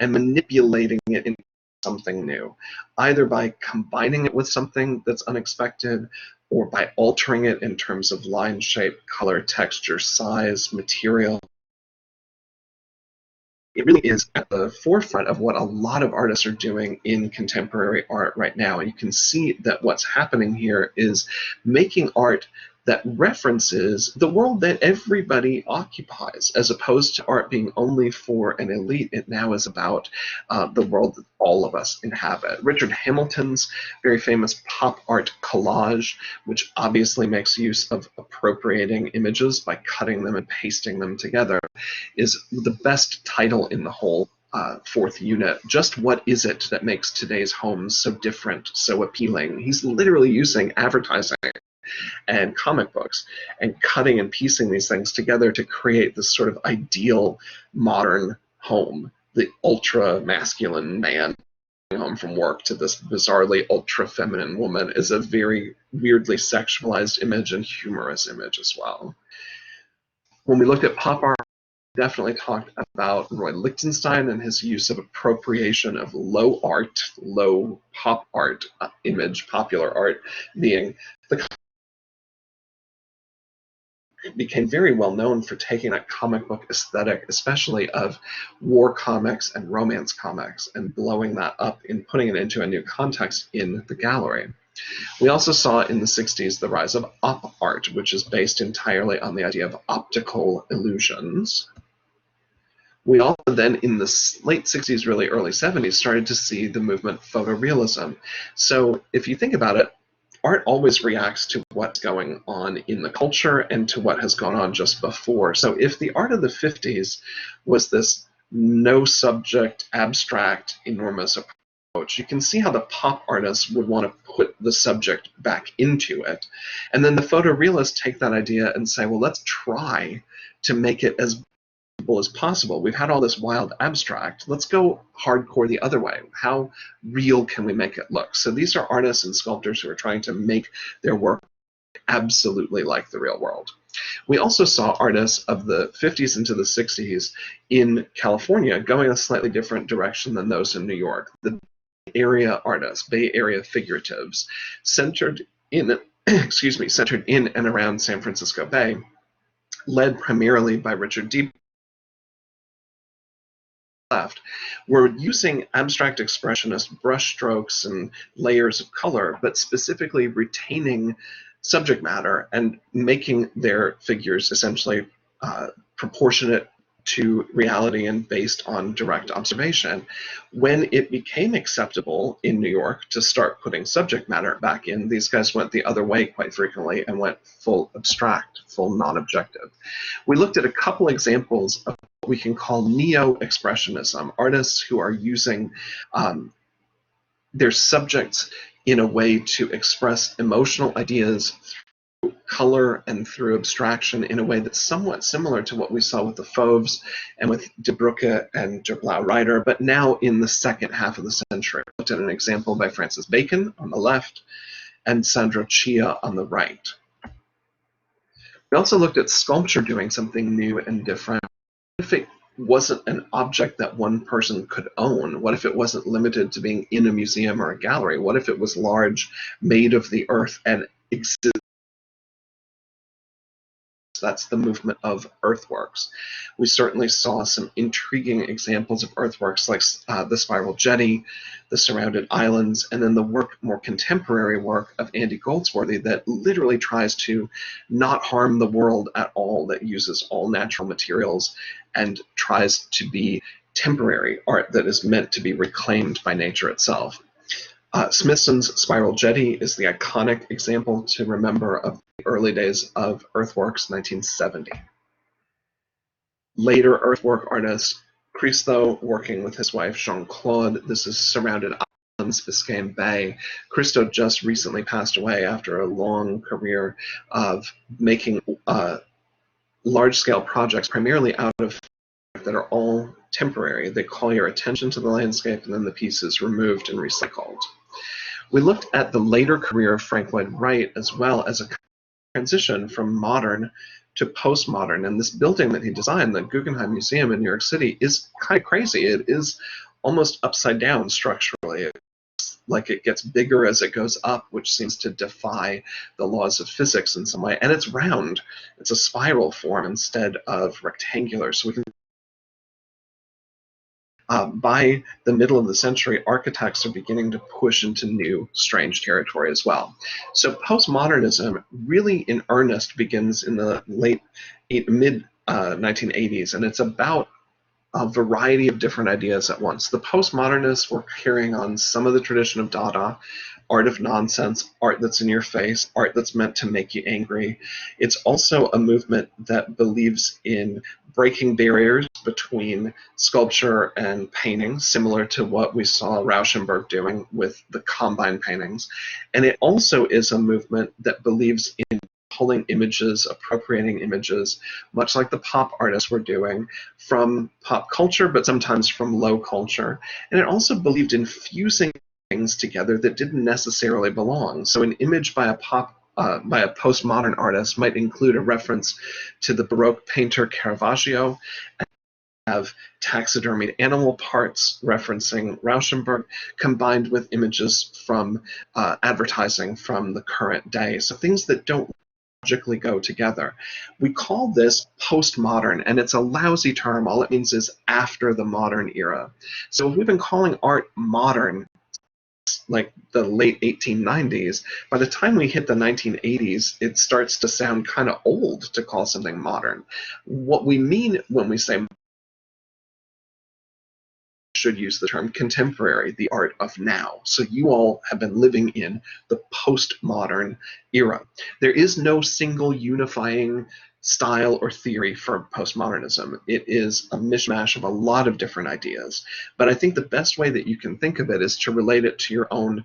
and manipulating it into something new, either by combining it with something that's unexpected or by altering it in terms of line, shape, color, texture, size, material. it really is at the forefront of what a lot of artists are doing in contemporary art right now. And you can see that what's happening here is making art that references the world that everybody occupies, as opposed to art being only for an elite. It now is about the world that all of us inhabit. Richard Hamilton's very famous pop art collage, which obviously makes use of appropriating images by cutting them and pasting them together, is the best title in the whole fourth unit. Just what is it that makes today's homes so different, so appealing? He's literally using advertising and comic books and cutting and piecing these things together to create this sort of ideal modern home. The ultra masculine man home from work to this bizarrely ultra feminine woman is a very weirdly sexualized image and humorous image as well. When we looked at pop art, definitely talked about Roy Lichtenstein and his use of appropriation of low art, low pop art image, popular art, being the became very well known for taking that comic book aesthetic, especially of war comics and romance comics, and blowing that up and putting it into a new context in the gallery. We also saw in the 60s the rise of op art, which is based entirely on the idea of optical illusions. We also then, in the late 60s, really early 70s, started to see the movement photorealism. So if you think about it, art always reacts to what's going on in the culture and to what has gone on just before. So if the art of the 50s was this no subject, abstract, enormous approach, you can see how the pop artists would want to put the subject back into it. And then the photorealists take that idea and say, well, let's try to make it as as possible. We've had all this wild abstract. Let's go hardcore the other way. How real can we make it look? So these are artists and sculptors who are trying to make their work absolutely like the real world. We also saw artists of the 50s into the 60s in California going a slightly different direction than those in New York. The Bay Area artists, Bay Area figuratives, centered in centered in and around San Francisco Bay, led primarily by Richard D. Left, we're using abstract expressionist brushstrokes and layers of color, but specifically retaining subject matter and making their figures essentially proportionate to reality and based on direct observation. When it became acceptable in New York to start putting subject matter back in, these guys went the other way quite frequently and went full abstract, full non-objective. We looked at a couple examples of what we can call neo-expressionism, artists who are using their subjects in a way to express emotional ideas through color and through abstraction in a way that's somewhat similar to what we saw with the Fauves and with De Brugge and Der Blaue Reiter, but now in the second half of the century. We looked at an example by Francis Bacon on the left and Sandro Chia on the right. We also looked at sculpture doing something new and different. What if it wasn't an object that one person could own? What if it wasn't limited to being in a museum or a gallery? What if it was large, made of the earth, and exists? That's the movement of Earthworks. We certainly saw some intriguing examples of Earthworks like the Spiral Jetty, the Surrounded Islands, and then the more contemporary work of Andy Goldsworthy that literally tries to not harm the world at all, that uses all natural materials and tries to be temporary art that is meant to be reclaimed by nature itself. Smithson's Spiral Jetty is the iconic example to remember of the early days of Earthworks, 1970. Later Earthwork artist Christo, working with his wife Jean-Claude, this is Surrounded Islands, Biscayne Bay. Christo just recently passed away after a long career of making large-scale projects, primarily out of that are all temporary. They call your attention to the landscape, and then the piece is removed and recycled. We looked at the later career of Frank Lloyd Wright as well as a transition from modern to postmodern. And this building that he designed, the Guggenheim Museum in New York City, is kind of crazy. It is almost upside down structurally. It's like it gets bigger as it goes up, which seems to defy the laws of physics in some way. And it's round. It's a spiral form instead of rectangular. So we can By the middle of the century, architects are beginning to push into new, strange territory as well. So postmodernism really in earnest begins in the mid 1980s, and it's about a variety of different ideas at once. The postmodernists were carrying on some of the tradition of Dada, art of nonsense, art that's in your face, art that's meant to make you angry. It's also a movement that believes in breaking barriers between sculpture and painting, similar to what we saw Rauschenberg doing with the Combine paintings. And it also is a movement that believes in pulling images, appropriating images, much like the pop artists were doing, from pop culture, but sometimes from low culture. And it also believed in fusing things together that didn't necessarily belong. So an image by a postmodern artist might include a reference to the Baroque painter Caravaggio, and have taxidermied animal parts referencing Rauschenberg, combined with images from advertising from the current day. So things that don't logically go together. We call this postmodern, and it's a lousy term. All it means is after the modern era. So we've been calling art modern like the late 1890s. By the time we hit the 1980s, it starts to sound kind of old to call something modern. What we mean when we say should use the term contemporary, the art of now. So you all have been living in the postmodern era. There is no single unifying style or theory for postmodernism. It is a mishmash of a lot of different ideas. But I think the best way that you can think of it is to relate it to your own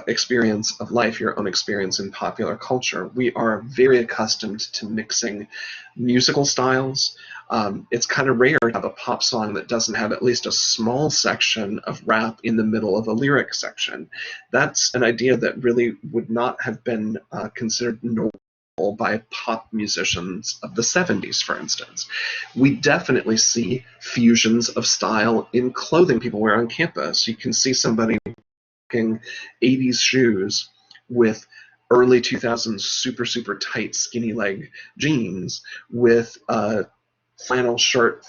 experience of life, your own experience in popular culture. We are very accustomed to mixing musical styles. It's kind of rare to have a pop song that doesn't have at least a small section of rap in the middle of a lyric section. That's an idea that really would not have been considered normal by pop musicians of the 70s, for instance. We definitely see fusions of style in clothing people wear on campus. You can see somebody 80s shoes with early 2000s super tight skinny leg jeans with a flannel shirt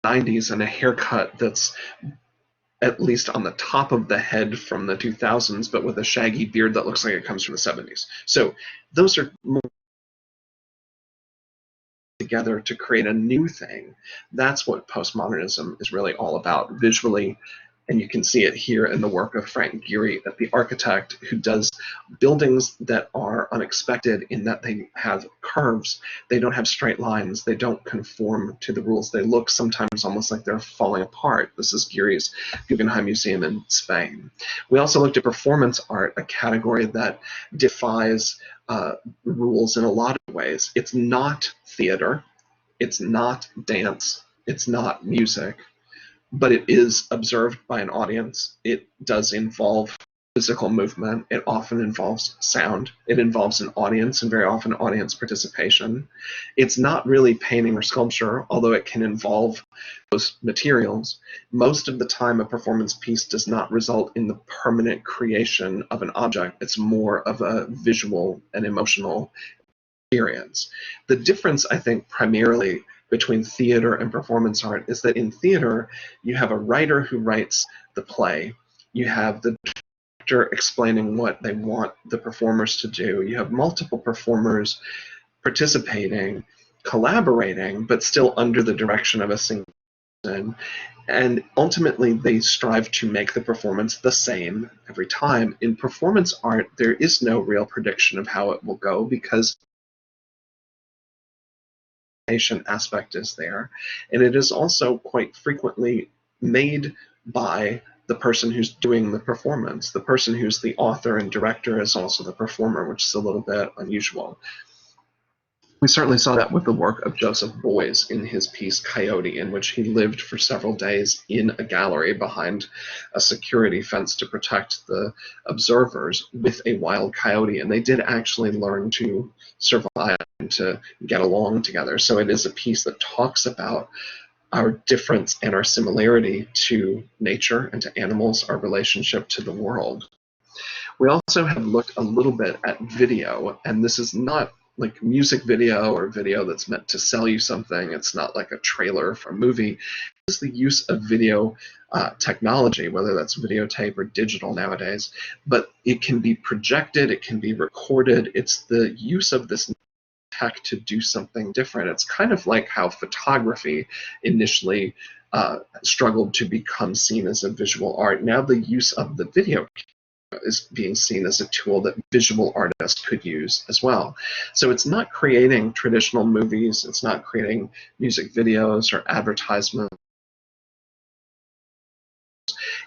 90s and a haircut that's at least on the top of the head from the 2000s, but with a shaggy beard that looks like it comes from the 70s. So those are together to create a new thing. That's what postmodernism is really all about visually. And you can see it here in the work of Frank Gehry, the architect who does buildings that are unexpected in that they have curves. They don't have straight lines. They don't conform to the rules. They look sometimes almost like they're falling apart. This is Gehry's Guggenheim Museum in Spain. We also looked at performance art, a category that defies rules in a lot of ways. It's not theater. It's not dance. It's not music. But it is observed by an audience. It does involve physical movement. It often involves sound. It involves an audience, and very often audience participation. It's not really painting or sculpture, although it can involve those materials. Most of the time, a performance piece does not result in the permanent creation of an object. It's more of a visual and emotional experience. The difference, I think, primarily between theater and performance art is that in theater, you have a writer who writes the play. You have the director explaining what they want the performers to do. You have multiple performers participating, collaborating, but still under the direction of a single person. And ultimately, they strive to make the performance the same every time. In performance art, there is no real prediction of how it will go because aspect is there, and it is also quite frequently made by the person who's doing the performance. The person who's the author and director is also the performer, which is a little bit unusual. We certainly saw that with the work of Joseph Beuys in his piece Coyote, in which he lived for several days in a gallery behind a security fence to protect the observers with a wild coyote, and they did actually learn to survive and to get along together. So it is a piece that talks about our difference and our similarity to nature and to animals, our relationship to the world. We also have looked a little bit at video, and this is not like music video or video that's meant to sell you something. It's not like a trailer for a movie. It's the use of video technology, whether that's videotape or digital nowadays, but it can be projected, it can be recorded. It's the use of this tech to do something different. It's kind of like how photography initially struggled to become seen as a visual art. Now the use of the video is being seen as a tool that visual artists could use as well. So it's not creating traditional movies, it's not creating music videos or advertisements.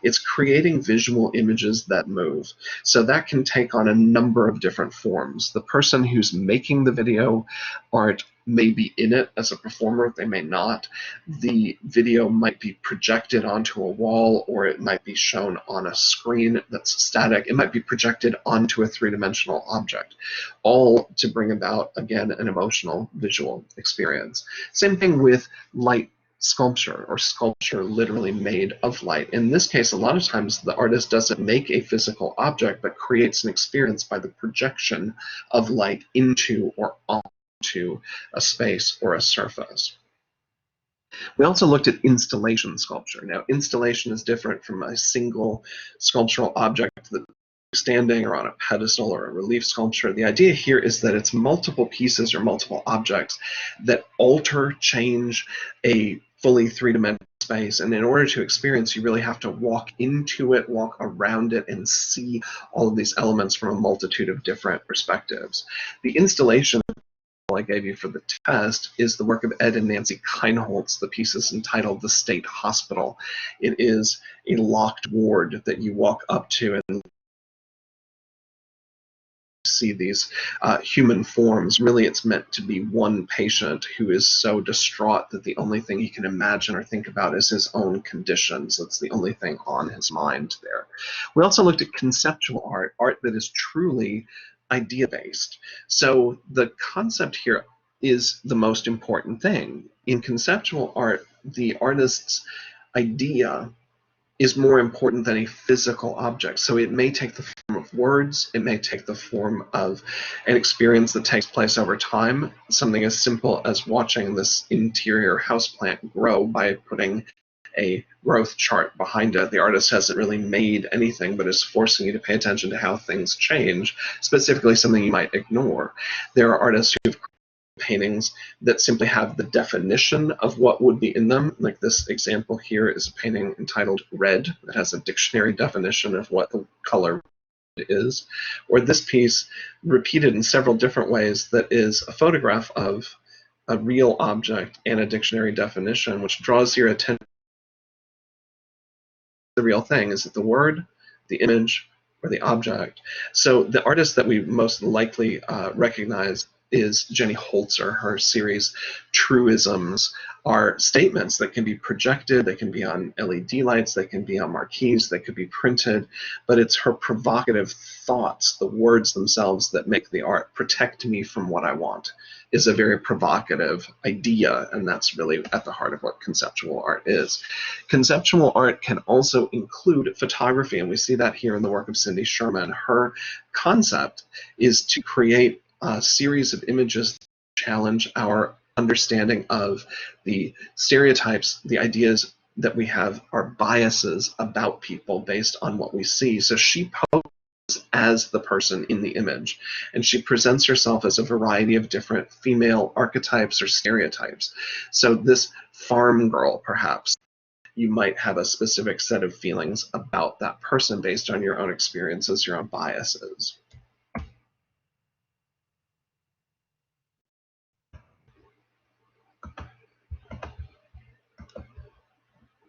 It's creating visual images that move. So that can take on a number of different forms. The person who's making the video art may be in it as a performer, they may not. The video might be projected onto a wall, or it might be shown on a screen that's static. It might be projected onto a three-dimensional object, all to bring about, again, an emotional visual experience. Same thing with light sculpture, or sculpture literally made of light. In this case, a lot of times the artist doesn't make a physical object, but creates an experience by the projection of light into or onto a space or a surface. We also looked at installation sculpture. Now, installation is different from a single sculptural object that standing or on a pedestal or a relief sculpture. The idea here is that it's multiple pieces or multiple objects that alter, change a fully three-dimensional space. And in order to experience, you really have to walk into it, walk around it, and see all of these elements from a multitude of different perspectives. The installation I gave you for the test is the work of Ed and Nancy Keinholz. The piece is entitled The State Hospital. It is a locked ward that you walk up to and see these human forms. Really, it's meant to be one patient who is so distraught that the only thing he can imagine or think about is his own conditions. That's the only thing on his mind there. We also looked at conceptual art, art that is truly idea-based. So the concept here is the most important thing. In conceptual art, the artist's idea is more important than a physical object. So it may take the form of words, it may take the form of an experience that takes place over time, something as simple as watching this interior houseplant grow by putting a growth chart behind it. The artist hasn't really made anything, but is forcing you to pay attention to how things change, specifically something you might ignore. There are artists who have paintings that simply have the definition of what would be in them. Like this example here is a painting entitled Red that has a dictionary definition of what the color is. Or this piece, repeated in several different ways, that is a photograph of a real object and a dictionary definition, which draws your attention to the real thing. Is it the word, the image, or the object? So the artist that we most likely recognize is Jenny Holzer. Her series Truisms are statements that can be projected, they can be on LED lights, they can be on marquees, they could be printed, but it's her provocative thoughts, the words themselves, that make the art. Protect me from what I want is a very provocative idea, and that's really at the heart of what conceptual art is. Conceptual art can also include photography, and we see that here in the work of Cindy Sherman. Her concept is to create a series of images that challenge our understanding of the stereotypes, the ideas that we have, our biases about people based on what we see. So she poses as the person in the image, and she presents herself as a variety of different female archetypes or stereotypes. So this farm girl, perhaps, you might have a specific set of feelings about that person based on your own experiences, your own biases.